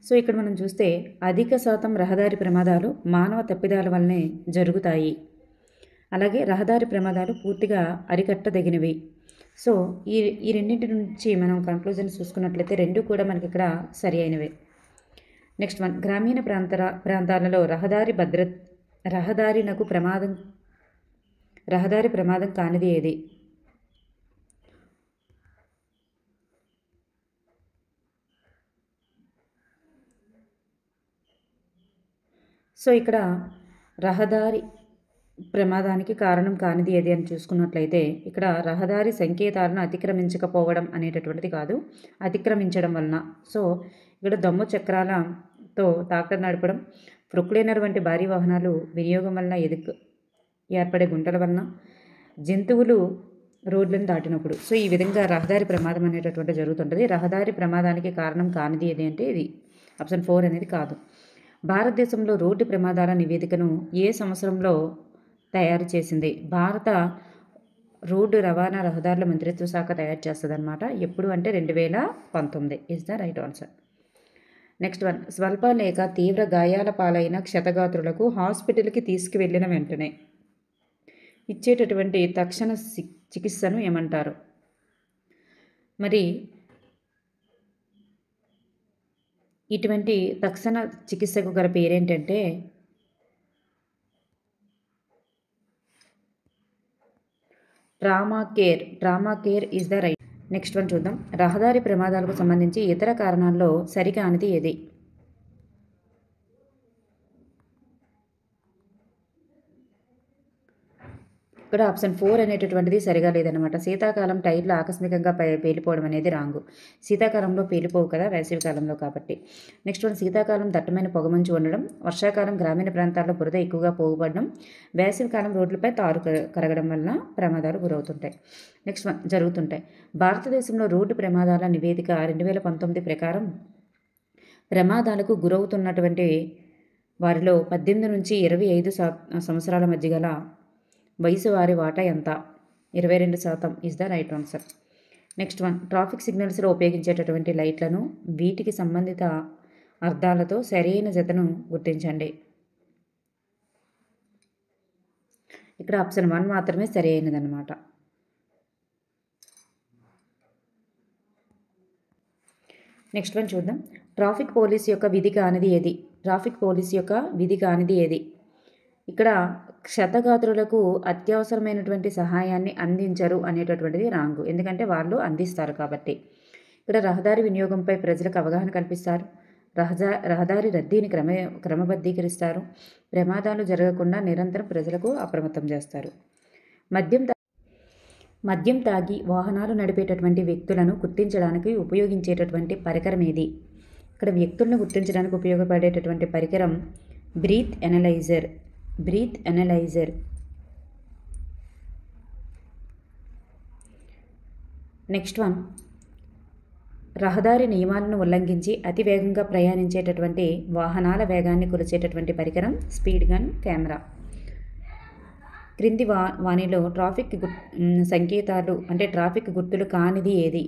సో ఇక్కడ మనం చూస్తే అధిక శాతం రహదారి ప్రమాదాలు మానవ తప్పిదాల వల్లనే జరుగుతాయి. అలాగే రహదారి ప్రమాదాలు పూర్తిగా అరికట్టదగినవి. సో ఈ రెండింటి నుంచి మనం కన్క్లూజన్ చూసుకున్నట్లయితే రెండు కూడా మనకి ఇక్కడ సరి అయినవే. నెక్స్ట్ వన్, గ్రామీణ ప్రాంతాలలో రహదారి ప్రమాదం కానిది ఏది? సో ఇక్కడ రహదారి ప్రమాదానికి కారణం కానిది ఏది అని చూసుకున్నట్లయితే ఇక్కడ రహదారి సంకేతాలను అతిక్రమించకపోవడం అనేటటువంటిది కాదు, అతిక్రమించడం వలన. సో ఇక్కడ దమ్ము చక్రాలతో ట్రాక్టర్ నడపడం, ప్రొక్లైనర్ వంటి భారీ వాహనాలు వినియోగం వలన ఏర్పడే గుంటల వలన, జంతువులు రోడ్లను దాటినప్పుడు. సో ఈ విధంగా రహదారి ప్రమాదం అనేటటువంటి జరుగుతుంటుంది. రహదారి ప్రమాదానికి కారణం కానిది ఏది అంటే ఇది ఆప్షన్ 4 అనేది కాదు. భారతదేశంలో రోడ్డు ప్రమాదాల నివేదికను ఏ సంవత్సరంలో తయారు చేసింది? భారత రోడ్డు రవాణా రహదారుల మంత్రిత్వ శాఖ తయారు చేస్తుంది అనమాట. ఎప్పుడు అంటే 2019 is the right answer. Next one, స్వల్ప లేక తీవ్ర గాయాల పాలైన క్షతగాత్రులకు హాస్పిటల్కి తీసుకువెళ్ళిన వెంటనే ఇచ్చేటటువంటి తక్షణ చికిత్సను ఏమంటారు? మరి ఇటువంటి తక్షణ చికిత్సకు గల పేరేంటంటే trauma care is the right. Next one చూద్దాం. రహదారి ప్రమాదాలకు సంబంధించి ఇతర కారణాల్లో సరికానిది ఏది? ఇక్కడ ఆప్షన్ 4 అనేటటువంటిది సరిగా లేదనమాట. శీతాకాలం టైర్లు ఆకస్మికంగా పేలిపోవడం అనేది రాంగు. శీతాకాలంలో పేలిపోవు కదా, వేసవి కాలంలో కాబట్టి. నెక్స్ట్ వన్, శీతాకాలం దట్టమైన పొగమంచు ఉండడం, వర్షాకాలం గ్రామీణ ప్రాంతాల్లో బురద ఎక్కువగా పోగుపడడం, వేసవి కాలం రోడ్లపై తారు కరగడం వలన ప్రమాదాలు గురవుతుంటాయి. నెక్స్ట్ వన్, జరుగుతుంటాయి. భారతదేశంలో రోడ్డు ప్రమాదాల నివేదిక 2019 ప్రకారం ప్రమాదాలకు గురవుతున్నటువంటి వారిలో 18 నుంచి 25 సంవత్సరాల మధ్య గల వయసు వారి వాటా ఎంత? 22% is the right answer. Next one, traffic సిగ్నల్స్లో ఉపయోగించేటటువంటి లైట్లను వీటికి సంబంధిత అర్థాలతో సరైన జతను గుర్తించండి. ఇక్కడ ఆప్షన్ 1 మాత్రమే సరి అయినదన్నమాట. నెక్స్ట్ వన్ చూద్దాం. ట్రాఫిక్ పోలీస్ యొక్క విధి కానిది ఏది? ట్రాఫిక్ పోలీస్ యొక్క విధి కానిది ఏది? ఇక్కడ క్షతగాత్రులకు అత్యవసరమైనటువంటి సహాయాన్ని అందించరు అనేటటువంటిది రాంగు. ఎందుకంటే వాళ్ళు అందిస్తారు కాబట్టి. ఇక్కడ రహదారి వినియోగంపై ప్రజలకు అవగాహన కల్పిస్తారు, రహదారి రద్దీని క్రమబద్ధీకరిస్తారు, ప్రమాదాలు జరగకుండా నిరంతరం ప్రజలకు అప్రమత్తం చేస్తారు. మద్యం తాగి వాహనాలు నడిపేటటువంటి వ్యక్తులను గుర్తించడానికి ఉపయోగించేటటువంటి పరికరం ఏది? ఇక్కడ వ్యక్తులను గుర్తించడానికి ఉపయోగపడేటటువంటి పరికరం బ్రీత్ ఎనలైజర్. నెక్స్ట్ వన్, రహదారి నియమాలను ఉల్లంఘించి అతి వేగంగా ప్రయాణించేటటువంటి వాహనాల వేగాన్ని కొలిచేటటువంటి పరికరం స్పీడ్ గన్ కెమెరా. క్రింది వానిలో ట్రాఫిక్ సంకేతాలు అంటే ట్రాఫిక్ గుర్తులు కానిది ఏది?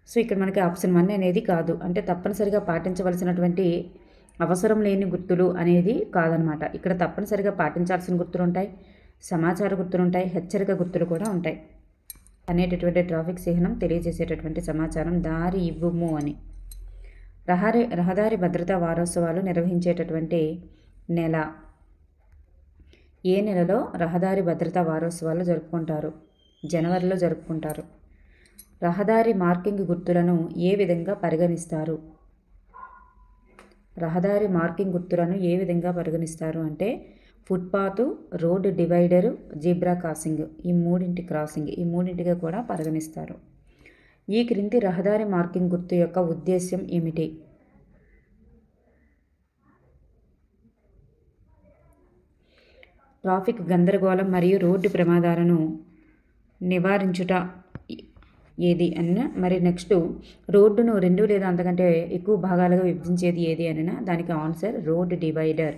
సో ఇక్కడ మనకి ఆప్షన్ 1 అనేది కాదు, అంటే తప్పనిసరిగా పాటించవలసినటువంటి అవసరం లేని గుర్తులు అనేది కాదనమాట. ఇక్కడ తప్పనిసరిగా పాటించాల్సిన గుర్తులు ఉంటాయి, సమాచార గుర్తులు ఉంటాయి, హెచ్చరిక గుర్తులు కూడా ఉంటాయి. అనేటటువంటి ట్రాఫిక్ చిహ్నం తెలియజేసేటటువంటి సమాచారం దారి ఇవ్వుము అని. రహదారి భద్రతా వారోత్సవాలు నిర్వహించేటటువంటి నెల? ఏ నెలలో రహదారి భద్రతా వారోత్సవాలు జరుపుకుంటారు? జనవరిలో జరుపుకుంటారు. రహదారి మార్కింగ్ గుర్తులను ఏ విధంగా పరిగణిస్తారు? రహదారి మార్కింగ్ గుర్తులను ఏ విధంగా పరిగణిస్తారు అంటే footpath, road divider, zebra crossing, ఈ మూడింటిగా కూడా పరిగణిస్తారు. ఈ క్రింది రహదారి మార్కింగ్ గుర్తు యొక్క ఉద్దేశ్యం ఏమిటి? ట్రాఫిక్ గందరగోళం మరియు రోడ్డు ప్రమాదాలను నివారించుట ఏది అన్న. మరి నెక్స్ట్, రోడ్డును 2 లేదా అంతకంటే ఎక్కువ భాగాలుగా విభజించేది ఏది అన్న. దానికి answer road divider.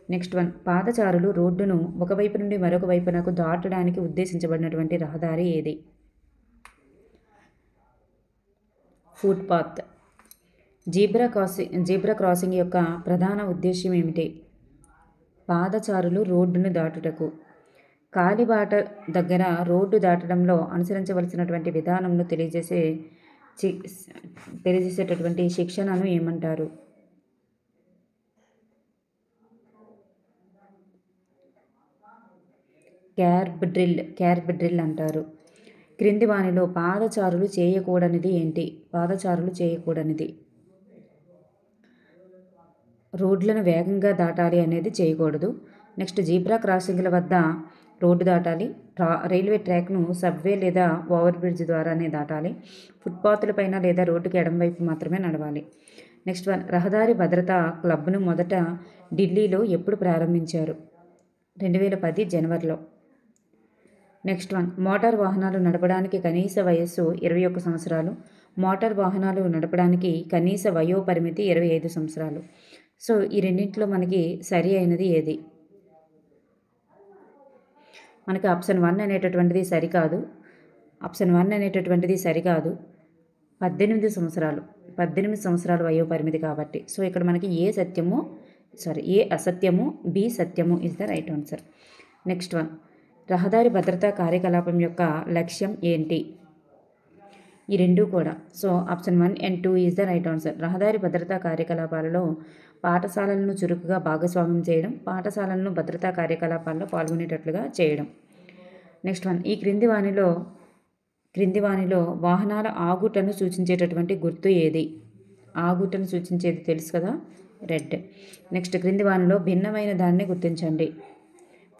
Next one, పాదచారులు రోడ్డును ఒకవైపు నుండి మరొక వైపునకు దాటడానికి ఉద్దేశించబడినటువంటి రహదారి ఏది? ఫుట్పాత్. జీబ్రా క్రాసింగ్ యొక్క ప్రధాన ఉద్దేశ్యం ఏమిటి? పాదచారులు రోడ్డును దాటుటకు. కాలిబాట దగ్గర రోడ్డు దాటడంలో అనుసరించవలసినటువంటి విధానంను తెలియజేసేటటువంటి శిక్షణను ఏమంటారు? క్యార్బ్ డ్రిల్ అంటారు. క్రింది వానిలో పాదచారులు చేయకూడనిది ఏంటి? పాదచారులు చేయకూడనిది రోడ్లను వేగంగా దాటాలి అనేది చేయకూడదు. నెక్స్ట్ జీబ్రా క్రాసింగ్ల వద్ద రోడ్డు దాటాలి. రైల్వే ట్రాక్ను సబ్వే లేదా ఓవర్ బ్రిడ్జ్ ద్వారానే దాటాలి. ఫుట్పాత్లపైన లేదా రోడ్డుకి ఎడమవైపు మాత్రమే నడవాలి. నెక్స్ట్ వన్, రహదారి భద్రతా క్లబ్ను మొదట ఢిల్లీలో ఎప్పుడు ప్రారంభించారు? 2010 జనవరిలో. నెక్స్ట్ వన్, మోటార్ వాహనాలు నడపడానికి కనీస వయస్సు 21 సంవత్సరాలు. మోటార్ వాహనాలు నడపడానికి కనీస వయో పరిమితి 25 సంవత్సరాలు. సో ఈ రెండింటిలో మనకి సరి అయినది ఏది? మనకి ఆప్షన్ 1 అనేటటువంటిది సరికాదు. ఆప్షన్ 1 అనేటటువంటిది సరికాదు. 18 సంవత్సరాలు 18 సంవత్సరాలు వయో పరిమితి కాబట్టి. సో ఇక్కడ మనకి ఏ అసత్యము, బి సత్యము is the right answer. Next one, రహదారి భద్రతా కార్యకలాపం యొక్క లక్ష్యం ఏంటి? ఈ రెండు కూడా. So option 1 and 2 is the right answer. రహదారి భద్రతా కార్యకలాపాలలో పాఠశాలలను చురుకుగా భాగస్వామ్యం చేయడం, పాఠశాలలను భద్రతా కార్యకలాపాల్లో పాల్గొనేటట్లుగా చేయడం. నెక్స్ట్ వన్, ఈ క్రింది వానిలో వాహనాల ఆగుటను సూచించేటటువంటి గుర్తు ఏది? ఆగుటను సూచించేది తెలుసు కదా, రెడ్. నెక్స్ట్, క్రింది వానిలో భిన్నమైన దాన్ని గుర్తించండి.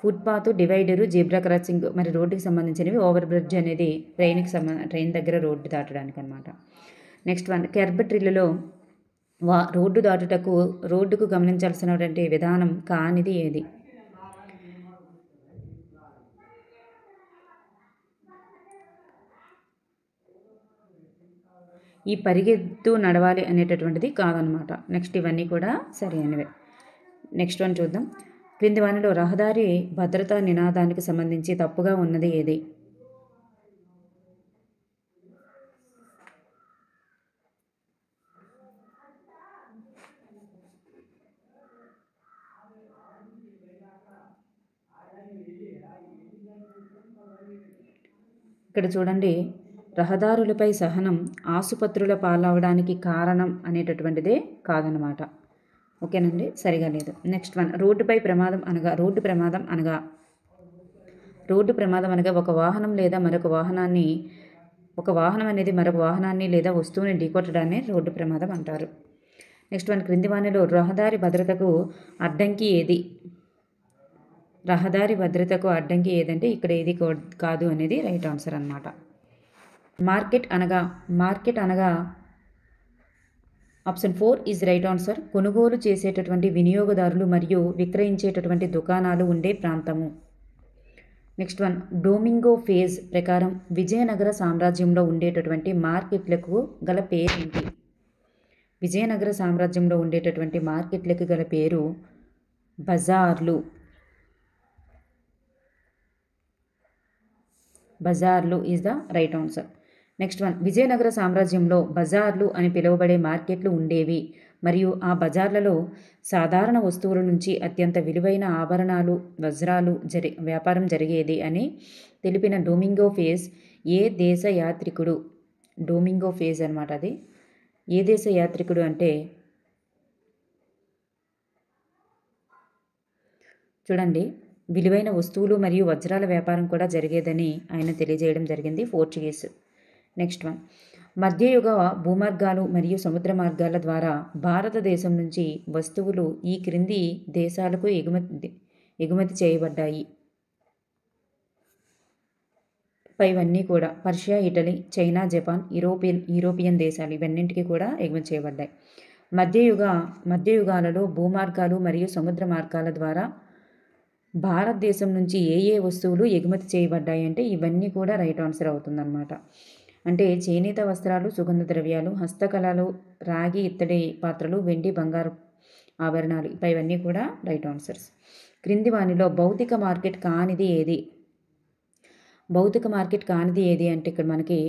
ఫుట్పాత్, డివైడరు, జీబ్రా క్రాసింగ్ మరి రోడ్డుకి సంబంధించినవి. ఓవర్ బ్రిడ్జ్ అనేది ట్రైన్ దగ్గర రోడ్డు దాటడానికి అనమాట. నెక్స్ట్ వన్, కెర్బ్ ట్రిల్లులో రోడ్డు దాటుటకు రోడ్డుకు గమనించాల్సినటువంటి విధానం కానిది ఏది? ఈ పరిగెత్తు నడవాలి అనేటటువంటిది కాదనమాట. నెక్స్ట్ ఇవన్నీ కూడా సరి అయినవే. నెక్స్ట్ వన్ చూద్దాం. క్రింది వానిలో రహదారి భద్రతా నినాదానికి సంబంధించి తప్పుగా ఉన్నది ఏది? ఇక్కడ చూడండి, రహదారులపై సహనం ఆసుపత్రుల పాలవడానికి కారణం అనేటటువంటిదే కాదనమాట. ఓకేనండి, సరిగా లేదు. నెక్స్ట్ వన్, రోడ్డు ప్రమాదం అనగా ఒక వాహనం లేదా మరొక వాహనాన్ని లేదా వస్తువుని ఢీకొట్టడాన్ని రోడ్డు ప్రమాదం అంటారు. నెక్స్ట్ వన్, క్రింది వానిలో రహదారి భద్రతకు అడ్డంకి ఏది? రహదారి భద్రతకు అడ్డంకి ఏదంటే ఇక్కడ ఏది కాదు అనేది రైట్ ఆన్సర్ అన్నమాట. మార్కెట్ అనగా ఆప్షన్ 4 ఈజ్ రైట్ ఆన్సర్. కొనుగోలు చేసేటటువంటి వినియోగదారులు మరియు విక్రయించేటటువంటి దుకాణాలు ఉండే ప్రాంతము. నెక్స్ట్ వన్, డోమింగో ఫేజ్ ప్రకారం విజయనగర సామ్రాజ్యంలో ఉండేటటువంటి మార్కెట్లకు గల పేరేంటి? విజయనగర సామ్రాజ్యంలో ఉండేటటువంటి మార్కెట్లకు గల పేరు బజార్లు. బజార్లు is the right answer. Next one, Vijayanagara సామ్రాజ్యంలో బజార్లు అని పిలువబడే మార్కెట్లు ఉండేవి మరియు ఆ బజార్లలో సాధారణ వస్తువుల నుంచి అత్యంత విలువైన ఆభరణాలు, వజ్రాలు వ్యాపారం జరిగేది అని తెలిపిన డోమింగో ఫేజ్ ఏ దేశ యాత్రికుడు? డోమింగో ఫేజ్ అనమాట అది. ఏ దేశ యాత్రికుడు అంటే చూడండి, విలువైన వస్తువులు మరియు వజ్రాల వ్యాపారం కూడా జరిగేదని ఆయన తెలియజేయడం జరిగింది, పోర్చుగీస్. నెక్స్ట్ వన్, మధ్యయుగ భూమార్గాలు మరియు సముద్ర మార్గాల ద్వారా భారతదేశం నుంచి వస్తువులు ఈ క్రింది దేశాలకు ఎగుమతి చేయబడ్డాయి. పైవన్నీ కూడా Persia, Italy, China, Japan, European దేశాలు ఇవన్నింటికి కూడా ఎగుమతి చేయబడ్డాయి. మధ్యయుగాలలో భూమార్గాలు మరియు సముద్ర మార్గాల ద్వారా భారతదేశం నుంచి ఏ వస్తువులు ఎగుమతి చేయబడ్డాయి అంటే ఇవన్నీ కూడా రైట్ ఆన్సర్ అవుతుందన్నమాట. అంటే చేనేత వస్త్రాలు, సుగంధ ద్రవ్యాలు, హస్తకళలు, రాగి, ఇత్తడి పాత్రలు, వెండి, బంగారు ఆభరణాలు ఇవన్నీ కూడా రైట్ ఆన్సర్స్. క్రింది వానిలో భౌతిక మార్కెట్ కానిది ఏది? భౌతిక మార్కెట్ కానిది ఏది అంటే ఇక్కడ మనకి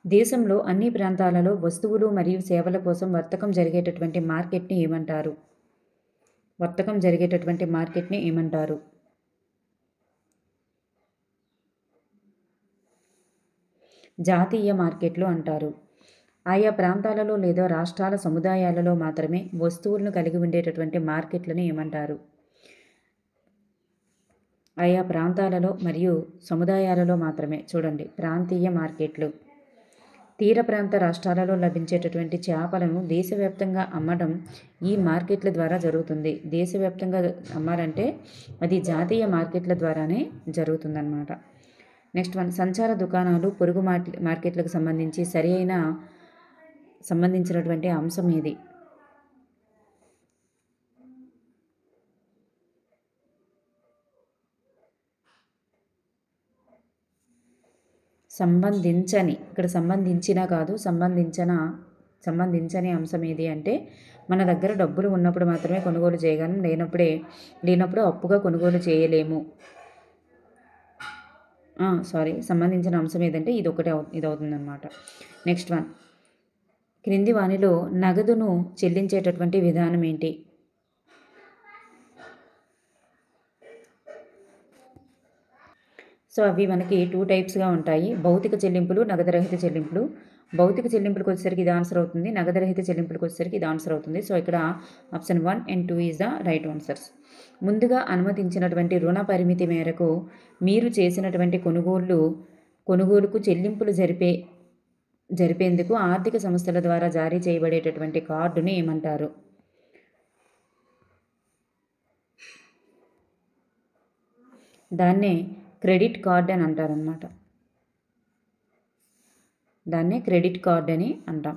దేశంలో అన్ని ప్రాంతాలలో వస్తువులు మరియు సేవల కోసం వర్తకం జరిగేటటువంటి మార్కెట్ని ఏమంటారు? జాతీయ మార్కెట్లు అంటారు. ఆయా ప్రాంతాలలో లేదా రాష్ట్రాల సముదాయాలలో మాత్రమే వస్తువులను కలిగి ఉండేటటువంటి మార్కెట్లను ఏమంటారు? ఆయా ప్రాంతాలలో మరియు సముదాయాలలో మాత్రమే. చూడండి, ప్రాంతీయ మార్కెట్లు. తీర ప్రాంత రాష్ట్రాలలో లభించేటటువంటి చేపలను దేశవ్యాప్తంగా అమ్మడం ఈ మార్కెట్ల ద్వారా జరుగుతుంది. దేశవ్యాప్తంగా అమ్మాలంటే అది జాతీయ మార్కెట్ల ద్వారానే జరుగుతుందన్నమాట. నెక్స్ట్ వన్, సంచార దుకాణాలు పొరుగు మార్కెట్లకు సంబంధించినటువంటి అంశం ఇది. ఇక్కడ సంబంధించిన కాదు, సంబంధించని అంశం ఏది అంటే మన దగ్గర డబ్బులు ఉన్నప్పుడు మాత్రమే కొనుగోలు చేయగలం, లేనప్పుడు అప్పుగా కొనుగోలు చేయలేము. సంబంధించిన అంశం ఏదంటే ఇది అవుతుందన్నమాట. నెక్స్ట్ వన్, క్రింది వానిలో నగదును చెల్లించేటటువంటి విధానం ఏంటి? సో అవి మనకి 2 టైప్స్గా ఉంటాయి. భౌతిక చెల్లింపులు, నగదురహిత చెల్లింపులు. భౌతిక చెల్లింపులకు వచ్చేసరికి ఇది ఆన్సర్ అవుతుంది, నగదురహిత చెల్లింపులకు వచ్చేసరికి ఇది ఆన్సర్ అవుతుంది. సో ఇక్కడ option 1 and 2 is the right answers. ముందుగా అనుమతించినటువంటి రుణ పరిమితి మేరకు మీరు చేసినటువంటి కొనుగోలుకు చెల్లింపులు జరిపేందుకు ఆర్థిక సంస్థల ద్వారా జారీ చేయబడేటటువంటి కార్డుని ఏమంటారు? దాన్నే క్రెడిట్ కార్డ్ అని అంటారనమాట. దాన్నే క్రెడిట్ కార్డ్ అని అంటాం.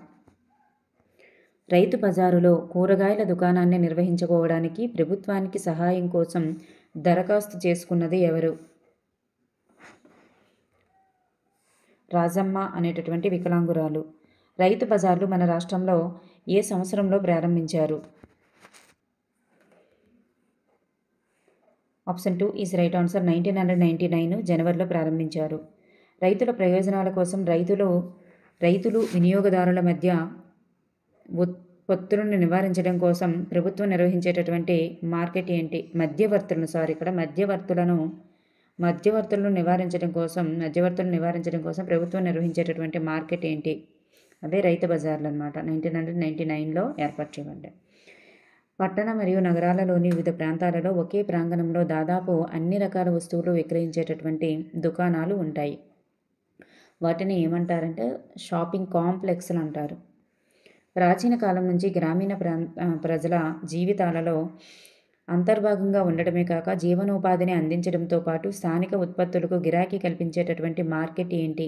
రైతు బజారులో కూరగాయల దుకాణాన్ని నిర్వహించుకోవడానికి ప్రభుత్వానికి సహాయం కోసం దరఖాస్తు చేసుకున్నది ఎవరు? రాజమ్మ అనేటటువంటి వికలాంగురాలు. రైతు బజార్లు మన రాష్ట్రంలో ఏ సంవత్సరంలో ప్రారంభించారు? Option 2 is right answer. 1999 జనవరిలో ప్రారంభించారు. రైతుల ప్రయోజనాల కోసం రైతులు వినియోగదారుల మధ్య పొత్తులను నివారించడం కోసం ప్రభుత్వం నిర్వహించేటటువంటి మార్కెట్ ఏంటి? మధ్యవర్తులను నివారించడం కోసం ప్రభుత్వం నిర్వహించేటటువంటి మార్కెట్ ఏంటి? అదే రైతు బజార్లు అనమాట. 1999లో ఏర్పాటు చేయబడ్డాయి. పట్టణ మరియు నగరాలలోని వివిధ ప్రాంతాలలో ఒకే ప్రాంగణంలో దాదాపు అన్ని రకాల వస్తువులు విక్రయించేటటువంటి దుకాణాలు ఉంటాయి. వాటిని ఏమంటారంటే షాపింగ్ కాంప్లెక్స్లు అంటారు. ప్రాచీన కాలం నుంచి గ్రామీణ ప్రజల జీవితాలలో అంతర్భాగంగా ఉండటమే కాక జీవనోపాధిని అందించడంతో పాటు స్థానిక ఉత్పత్తులకు గిరాకీ కల్పించేటటువంటి మార్కెట్ ఏంటి?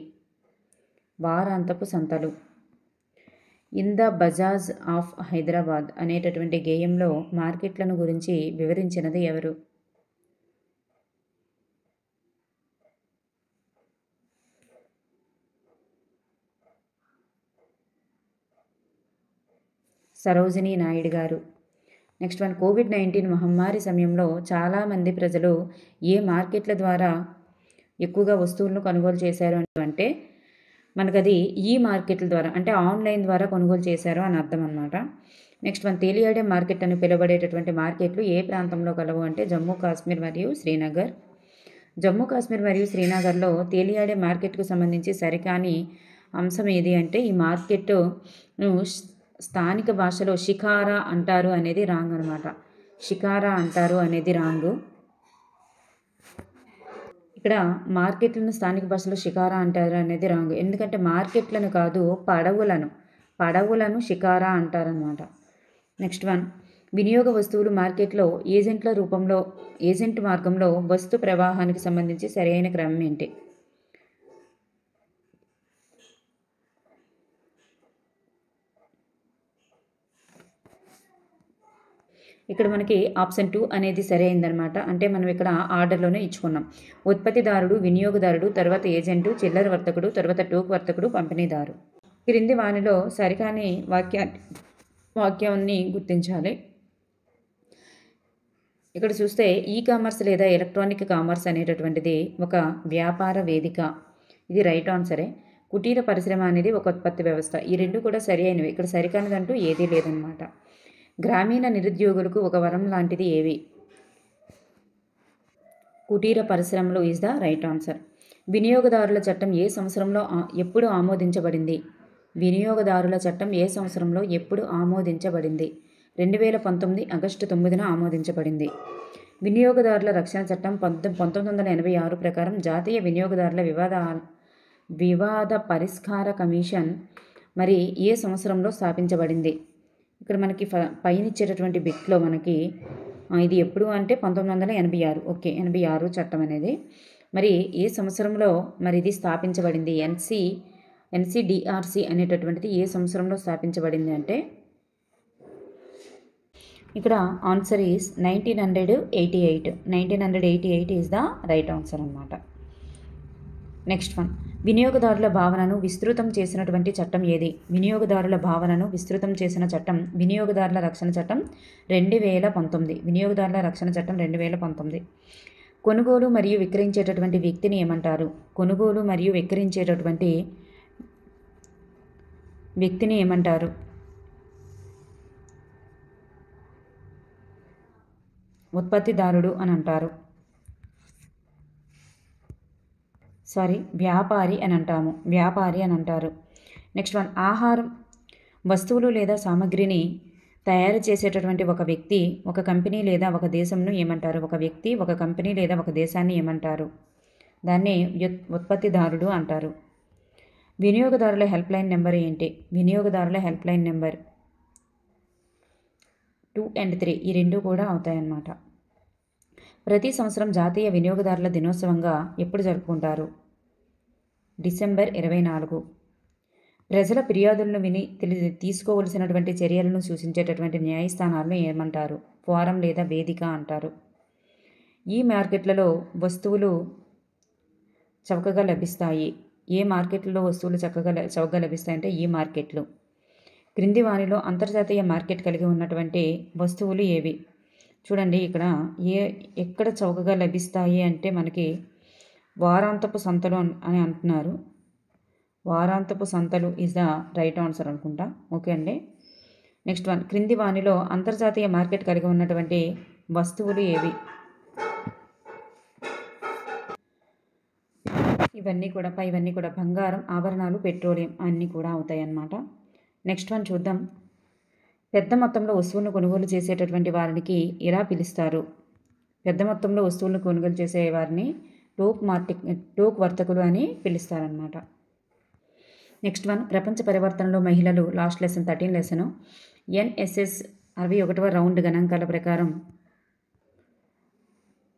వారాంతపు సంతలు. In the bazaars of Hyderabad అనేటటువంటి గేయంలో మార్కెట్లను గురించి వివరించినది ఎవరు? సరోజినీ నాయుడు గారు. నెక్స్ట్ వన్, కోవిడ్-19 మహమ్మారి సమయంలో చాలామంది ప్రజలు ఏ మార్కెట్ల ద్వారా ఎక్కువగా వస్తువులను కొనుగోలు చేశారు అంటే మనకది ఈ మార్కెట్ల ద్వారా అంటే ఆన్లైన్ ద్వారా కొనుగోలు చేశారు అని అర్థం అనమాట. నెక్స్ట్ వన్, తేలియాడే మార్కెట్ అని పిలువబడేటటువంటి మార్కెట్లు ఏ ప్రాంతంలో కలవు అంటే జమ్మూ కాశ్మీర్ మరియు శ్రీనగర్. జమ్మూ కాశ్మీర్ మరియు శ్రీనగర్లో తేలియాడే మార్కెట్కు సంబంధించి సరికాని అంశం ఏది అంటే ఈ మార్కెట్ను స్థానిక భాషలో షికారా అంటారు అనేది రాంగ్ అనమాట. షికారా అంటారు అనేది రాంగు. ఇక్కడ మార్కెట్లను స్థానిక భాషలో షికారా అంటారు అనేది రాంగ్. ఎందుకంటే మార్కెట్లను కాదు, పడవులను షికారా అంటారనమాట. నెక్స్ట్ వన్, వినియోగ వస్తువులు మార్కెట్లో ఏజెంట్ మార్గంలో వస్తు ప్రవాహానికి సంబంధించి సరైన క్రమం ఏంటి? ఇక్కడ మనకి ఆప్షన్ 2 అనేది సరైందనమాట. అంటే మనం ఇక్కడ ఆర్డర్లోనే ఇచ్చుకున్నాం. ఉత్పత్తిదారుడు, వినియోగదారుడు, తర్వాత ఏజెంటు, చిల్లర వర్తకుడు, తర్వాత టోకు వర్తకుడు, పంపిణీదారు. క్రింది వానిలో సరికాని వాక్యాన్ని గుర్తించాలి. ఇక్కడ చూస్తే ఈ కామర్స్ లేదా ఎలక్ట్రానిక్ కామర్స్ అనేటటువంటిది ఒక వ్యాపార వేదిక. ఇది రైట్ ఆన్సరే. కుటీర పరిశ్రమ అనేది ఒక ఉత్పత్తి వ్యవస్థ. ఈ రెండు కూడా సరి అయినవి. ఇక్కడ సరికానిదంటూ ఏదీ లేదనమాట. గ్రామీణ నిరుద్యోగులకు ఒక వరం లాంటిది ఏవి? కుటీర పరిశ్రమలు ఈజ్ ద రైట్ ఆన్సర్. వినియోగదారుల చట్టం ఏ సంవత్సరంలో ఎప్పుడు ఆమోదించబడింది? వినియోగదారుల చట్టం ఏ సంవత్సరంలో ఎప్పుడు ఆమోదించబడింది? 2019 ఆగస్టు 9న ఆమోదించబడింది. వినియోగదారుల రక్షణ చట్టం 1986 ప్రకారం జాతీయ వినియోగదారుల వివాద పరిష్కార కమిషన్ మరి ఏ సంవత్సరంలో స్థాపించబడింది? ఇక్కడ మనకి పైన ఇచ్చేటటువంటి బిట్లో మనకి ఇది ఎప్పుడు అంటే 1986. ఓకే, 86 చట్టం అనేది మరి ఏ సంవత్సరంలో మరి ఇది స్థాపించబడింది? ఎన్సిడిఆర్సి అనేటటువంటిది ఏ సంవత్సరంలో స్థాపించబడింది అంటే ఇక్కడ answer is 1988. 1988 is the right answer అన్నమాట. నెక్స్ట్ వన్, వినియోగదారుల భావనను విస్తృతం చేసినటువంటి చట్టం ఏది? వినియోగదారుల భావనను విస్తృతం చేసిన చట్టం వినియోగదారుల రక్షణ చట్టం 2019. వినియోగదారుల రక్షణ చట్టం 2019. కొనుగోలు మరియు విక్రయించేటటువంటి వ్యక్తిని ఏమంటారు? కొనుగోలు మరియు విక్రయించేటటువంటి వ్యక్తిని ఏమంటారు? ఉత్పత్తిదారుడు అని అంటారు. వ్యాపారి అని అంటాము. వ్యాపారి అని అంటారు. నెక్స్ట్ వన్, ఆహారం, వస్తువులు లేదా సామగ్రిని తయారు చేసేటటువంటి ఒక వ్యక్తి, ఒక కంపెనీ లేదా ఒక దేశంను ఏమంటారు? ఒక వ్యక్తి, ఒక కంపెనీ లేదా ఒక దేశాన్ని ఏమంటారు? దాన్ని ఉత్పత్తిదారుడు అంటారు. వినియోగదారుల హెల్ప్ లైన్ నెంబర్ ఏంటి? వినియోగదారుల హెల్ప్ లైన్ నెంబర్ 2 and 3 ఈ రెండు కూడా అవుతాయన్నమాట. ప్రతి సంవత్సరం జాతీయ వినియోగదారుల దినోత్సవంగా ఎప్పుడు జరుపుకుంటారు? డిసెంబర్ 24. ప్రజల ఫిర్యాదులను విని తీసుకోవలసినటువంటి చర్యలను సూచించేటటువంటి న్యాయస్థానాలను ఏమంటారు? ఫోరం లేదా వేదిక అంటారు. ఈ మార్కెట్లలో వస్తువులు చౌకగా లభిస్తాయి. ఏ మార్కెట్లలో వస్తువులు చౌకగా లభిస్తాయంటే ఈ మార్కెట్లు. క్రింది వానిలో అంతర్జాతీయ మార్కెట్ కలిగి ఉన్నటువంటి వస్తువులు ఏవి? చూడండి, ఇక్కడ ఎక్కడ చౌకగా లభిస్తాయి అంటే మనకి వారాంతపు సంతలు అని అంటున్నారు. వారాంతపు సంతలు ఈజ్ ద రైట్ ఆన్సర్ అనుకుంటా. ఓకే అండి. నెక్స్ట్ వన్, క్రింది వానిలో అంతర్జాతీయ మార్కెట్ కలిగి ఉన్నటువంటి వస్తువులు ఏవి? ఇవన్నీ కూడా బంగారం, ఆభరణాలు, పెట్రోలియం అన్నీ కూడా అవుతాయి అన్నమాట. నెక్స్ట్ వన్ చూద్దాం. పెద్ద మొత్తంలో వస్తువులను కొనుగోలు చేసేటటువంటి వారికి ఎలా పిలుస్తారు? పెద్ద మొత్తంలో వస్తువులను కొనుగోలు చేసే వారిని టోక్ వర్తకులు అని పిలుస్తారనమాట. నెక్స్ట్ వన్, ప్రపంచ పరివర్తనలో మహిళలు. Last lesson 13 lesson. ఎన్ఎస్ఎస్ 61వ రౌండ్ గణాంకాల ప్రకారం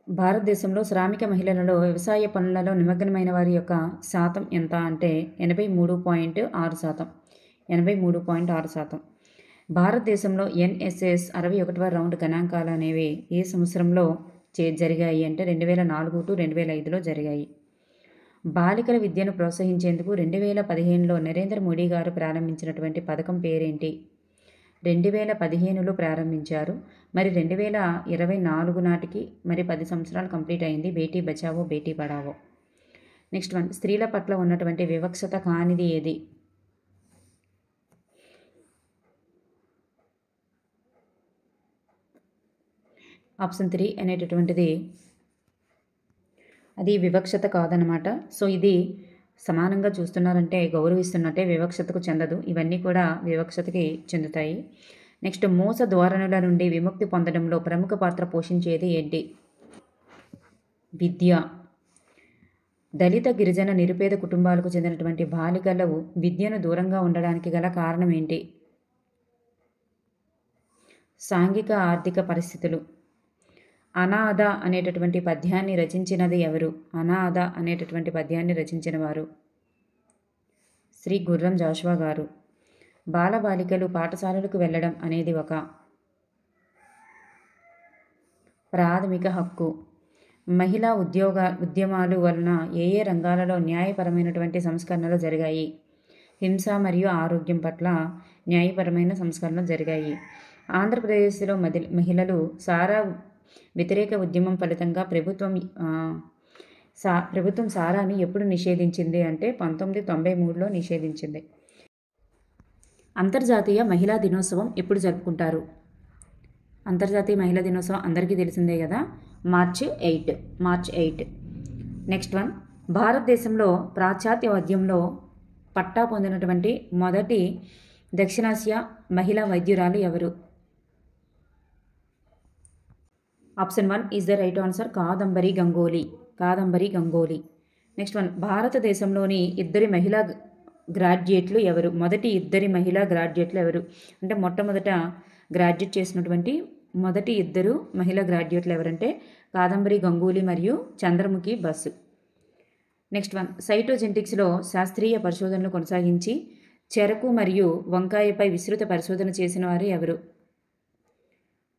భారతదేశంలో శ్రామిక మహిళలలో వ్యవసాయ పనులలో నిమగ్నమైన వారి యొక్క శాతం ఎంత అంటే 83.6%. 83.6%. భారతదేశంలో ఎన్ఎస్ఎస్ 61వ రౌండ్ గణాంకాలు అనేవి ఏ సంవత్సరంలో జరిగాయి అంటే 2004 to 2005లో జరిగాయి. బాలికల విద్యను ప్రోత్సహించేందుకు 2015లో నరేంద్ర మోడీ గారు ప్రారంభించినటువంటి పథకం పేరేంటి? 2015లో ప్రారంభించారు. మరి 2024 నాటికి మరి 10 సంవత్సరాలు కంప్లీట్ అయింది. బేటీ బచావో బేటీ పడావో. నెక్స్ట్ వన్, స్త్రీల పట్ల ఉన్నటువంటి వివక్షత కానిది ఏది? ఆప్షన్ 3 అనేటటువంటిది అది వివక్షత కాదనమాట. సో ఇది సమానంగా చూస్తున్నారంటే గౌరవిస్తున్నట్టే, వివక్షతకు చెందదు. ఇవన్నీ కూడా వివక్షతకి చెందుతాయి. నెక్స్ట్, మోస ధోరణుల నుండి విముక్తి పొందడంలో ప్రముఖ పాత్ర పోషించేది ఏంటి? విద్య. దళిత, గిరిజన, నిరుపేద కుటుంబాలకు చెందినటువంటి బాలికలు విద్యను దూరంగా ఉండడానికి గల కారణం ఏంటి? సాంఘిక ఆర్థిక పరిస్థితులు. అనాథ అనేటటువంటి పద్యాన్ని రచించినది ఎవరు? అనాథ అనేటటువంటి పద్యాన్ని రచించిన వారు శ్రీ గుర్రం జాషువా గారు. బాలబాలికలు పాఠశాలలకు వెళ్ళడం అనేది ఒక ప్రాథమిక హక్కు. మహిళా ఉద్యమాలు వలన ఏ రంగాలలో న్యాయపరమైనటువంటి సంస్కరణలు జరిగాయి? హింస మరియు ఆరోగ్యం పట్ల న్యాయపరమైన సంస్కరణలు జరిగాయి. ఆంధ్రప్రదేశ్లో మహిళలు సారా వ్యతిరేక ఉద్యమం ఫలితంగా ప్రభుత్వం సారాని ఎప్పుడు నిషేధించింది అంటే 1993లో నిషేధించింది. అంతర్జాతీయ మహిళా దినోత్సవం ఎప్పుడు జరుపుకుంటారు? అంతర్జాతీయ మహిళా దినోత్సవం అందరికీ తెలిసిందే కదా, మార్చ్ 8. నెక్స్ట్ వన్, భారతదేశంలో పాశ్చాత్య వైద్యంలో పట్టా పొందినటువంటి మొదటి దక్షిణాసియా మహిళా వైద్యురాలు ఎవరు? Option 1 is the right answer. Kadambari Ganguly. Kadambari Ganguly. Next one, భారతదేశంలోని ఇద్దరి మహిళా గ్రాడ్యుయేట్లు ఎవరు? మొదటి ఇద్దరి మహిళా గ్రాడ్యుయేట్లు ఎవరు? అంటే మొట్టమొదట గ్రాడ్యుయేట్ చేసినటువంటి మొదటి ఇద్దరు మహిళా గ్రాడ్యుయేట్లు ఎవరంటే కాదంబరి గంగూలీ మరియు చంద్రముఖి బసు. నెక్స్ట్ వన్, సైటోజెనెటిక్స్లో శాస్త్రీయ పరిశోధనలు కొనసాగించి చెరకు మరియు వంకాయపై విస్తృత పరిశోధన చేసిన వారు ఎవరు?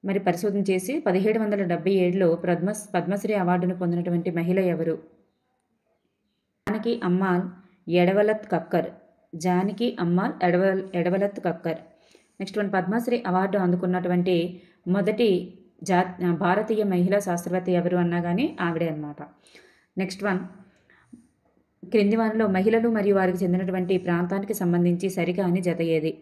మరి పరిశోధన చేసి 1777లో పద్మశ్రీ అవార్డును పొందినటువంటి మహిళ ఎవరు? Janaki Ammal Edavalath Kakkat. Janaki Ammal Edavalath Kakkat. Next one, Padmashri award అందుకున్నటువంటి మొదటి భారతీయ మహిళా శాస్త్రవేత్త ఎవరు అన్నా కానీ ఆవిడే అన్నమాట. నెక్స్ట్ వన్, క్రింది వారిలో మహిళలు మరియు వారికి చెందినటువంటి ప్రాంతానికి సంబంధించి సరికాని జత ఏది?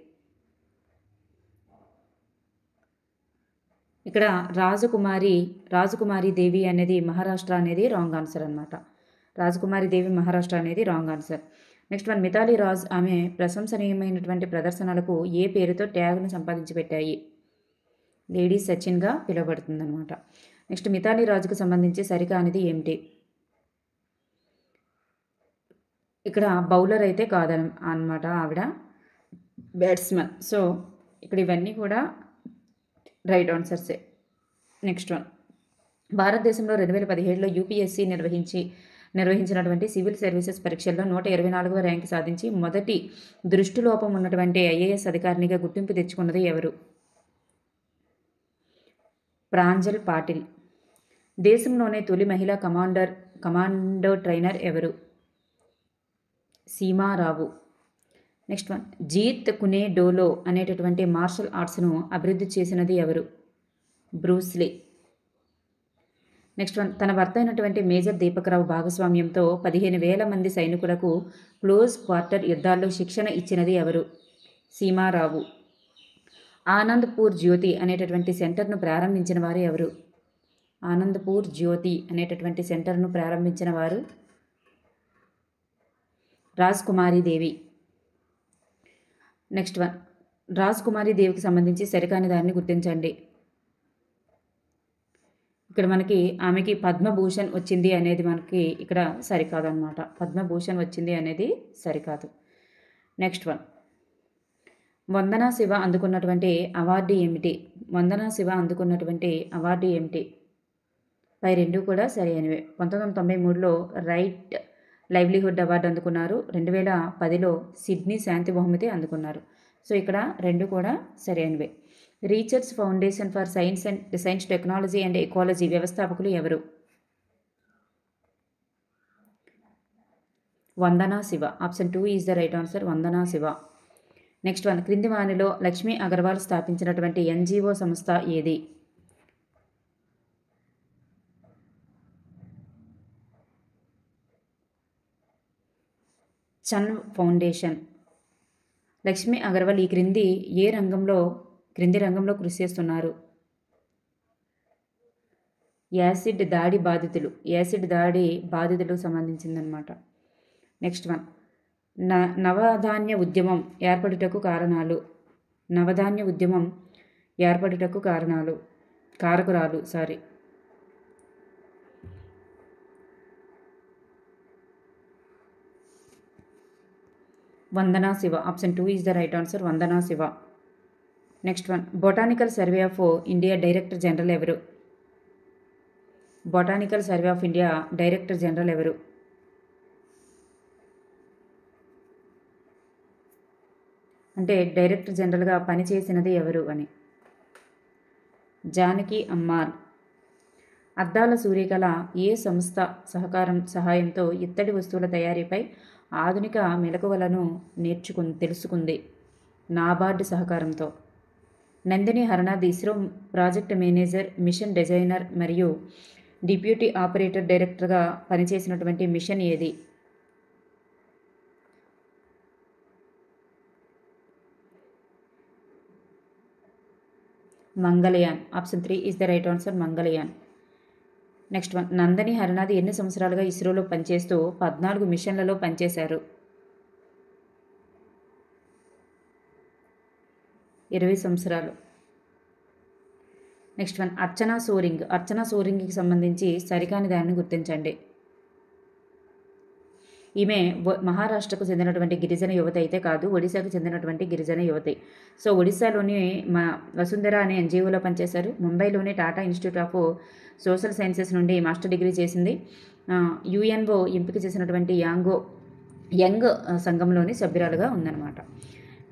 ఇక్కడ రాజకుమారి దేవి అనేది మహారాష్ట్ర అనేది రాంగ్ ఆన్సర్ అనమాట. రాజకుమారి దేవి మహారాష్ట్ర అనేది wrong answer. Next one, Mithali Raj ఆమె ప్రశంసనీయమైనటువంటి ప్రదర్శనలకు ఏ పేరుతో ట్యాగ్ను సంపాదించి పెట్టాయి? లేడీస్ సచిన్గా పిలువబడుతుంది అనమాట. నెక్స్ట్, మిథాలీ రాజుకు సంబంధించి సరికానిది ఏమిటి? ఇక్కడ బౌలర్ అయితే కాదనమాట, ఆవిడ బ్యాట్స్మెన్. సో ఇక్కడ ఇవన్నీ కూడా రైట్ ఆన్సర్సే. నెక్స్ట్ వన్, భారతదేశంలో 2017లో యూపీఎస్సీ నిర్వహించినటువంటి సివిల్ సర్వీసెస్ పరీక్షల్లో 124వ ర్యాంకు సాధించి మొదటి దృష్టిలోపం ఉన్నటువంటి ఐఏఎస్ అధికారినిగా గుర్తింపు తెచ్చుకున్నది ఎవరు? ప్రాంజల్ పాటిల్. దేశంలోనే తొలి మహిళా కమాండో ట్రైనర్ ఎవరు? సీమారావు. నెక్స్ట్ వన్, జీత్ కునే డోలో అనేటటువంటి మార్షల్ ఆర్ట్స్ను అభివృద్ధి చేసినది ఎవరు? బ్రూస్లీ. నెక్స్ట్ వన్, తన భర్త అయినటువంటి మేజర్ దీపక్రావు భాగస్వామ్యంతో 15,000 మంది సైనికులకు క్లోజ్ క్వార్టర్ యుద్ధాల్లో శిక్షణ ఇచ్చినది ఎవరు? సీమారావు. ఆనంద్పూర్ జ్యోతి అనేటటువంటి సెంటర్ను ప్రారంభించిన వారు ఎవరు? ఆనంద్పూర్ జ్యోతి అనేటటువంటి సెంటర్ను ప్రారంభించిన వారు రాజ్కుమారి దేవి. నెక్స్ట్ వన్, రాజ్కుమారి దేవికి సంబంధించి సరికాని దాన్ని గుర్తించండి. ఇక్కడ మనకి ఆమెకి పద్మభూషణ్ వచ్చింది అనేది మనకి ఇక్కడ సరికాదు అనమాట. పద్మభూషణ్ వచ్చింది అనేది సరికాదు. నెక్స్ట్ వన్, వందనా శివ అందుకున్నటువంటి అవార్డు ఏమిటి? వందనా శివ అందుకున్నటువంటి అవార్డు ఏమిటి? పై రెండు కూడా సరి అయినవే. 1993లో రైట్ లైవ్లీహుడ్ అవార్డు అందుకున్నారు. 2010లో సిడ్నీ శాంతి బహుమతి అందుకున్నారు. సో ఇక్కడ రెండు కూడా సరి అయినవే. Research foundation for science technology and ecology వ్యవస్థాపకులు ఎవరు? Vandana Shiva. Option 2 is the right answer. Vandana Shiva. Next one, క్రింది వానిలో లక్ష్మీ అగర్వాల్ స్థాపించినటువంటి ఎన్జిఓ సంస్థ ఏది? చన్ ఫౌండేషన్. లక్ష్మీ అగర్వాల్ ఈ క్రింది రంగంలో కృషి చేస్తున్నారు? యాసిడ్ దాడి బాధితులకు సంబంధించిందనమాట. నెక్స్ట్ వన్, నవధాన్య ఉద్యమం ఏర్పడుటకు కారకురాలు. Vandana Shiva. Option 2 is the right answer. Vandana Shiva. Next one, botanical survey of India director general ఎవరు? Botanical survey of India director general ఎవరు? అంటే డైరెక్టర్ జనరల్గా పనిచేసినది ఎవరు అని. జానకి అమ్మాల్. అద్దాల సూర్యకళ ఏ సంస్థ సహాయంతో ఇత్తడి వస్తువుల తయారీపై ఆధునిక మెలకువలను తెలుసుకుంది? నాబార్డ్ సహకారంతో. Nandini Harnath ISRO project manager, mission designer మరియు డిప్యూటీ ఆపరేటర్ డైరెక్టర్గా పనిచేసినటువంటి మిషన్ ఏది? Mangalyaan. Option 3 is the right answer. Mangalyaan. Next one, Nandini Harnath ఎన్ని సంవత్సరాలుగా ఇస్రోలో పనిచేస్తూ 14 మిషన్లలో పనిచేశారు? 20 సంవత్సరాలు. Next one Archana Soring. అర్చనా సోరింగ్కి సంబంధించి సరికాని దానిని గుర్తించండి. ఈమె మహారాష్ట్రకు చెందినటువంటి గిరిజన యువత అయితే కాదు, ఒడిశాకు చెందినటువంటి గిరిజన యువతి. సో ఒడిశాలోని వసుంధర అనే ఎన్జిఓలో పనిచేశారు. ముంబైలోని Tata institute of social sciences నుండి మాస్టర్ డిగ్రీ చేసింది. యుఎన్ఓ ఎంపిక చేసినటువంటి యంగ్ సంఘంలోని సభ్యురాలుగా ఉందన్నమాట.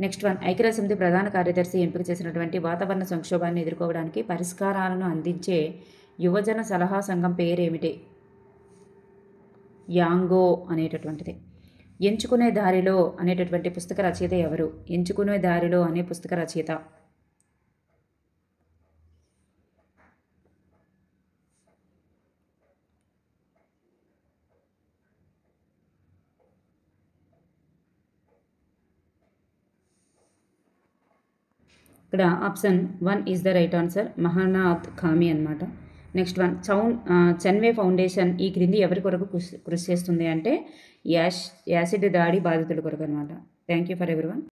నెక్స్ట్ వన్ ఐక్యరాజ్యసమితి ప్రధాన కార్యదర్శి ఎంపిక చేసినటువంటి వాతావరణ సంక్షోభాన్ని ఎదుర్కోవడానికి పరిష్కారాలను అందించే యువజన సలహా సంఘం పేరేమిటి? యాంగో అనేటటువంటిది. ఎంచుకునే దారిలో అనేటటువంటి పుస్తక రచయిత ఎవరు? ఎంచుకునే దారిలో అనే పుస్తక రచయిత ఇక్కడ option 1 is the right answer, మహానాథ్ ఖామి అనమాట. నెక్స్ట్ వన్ చన్వే ఫౌండేషన్ ఈ క్రింది ఎవరి కొరకు కృషి చేస్తుంది అంటే యాసిడ్ దాడి బాధితుల కొరకు అనమాట. Thank you for everyone.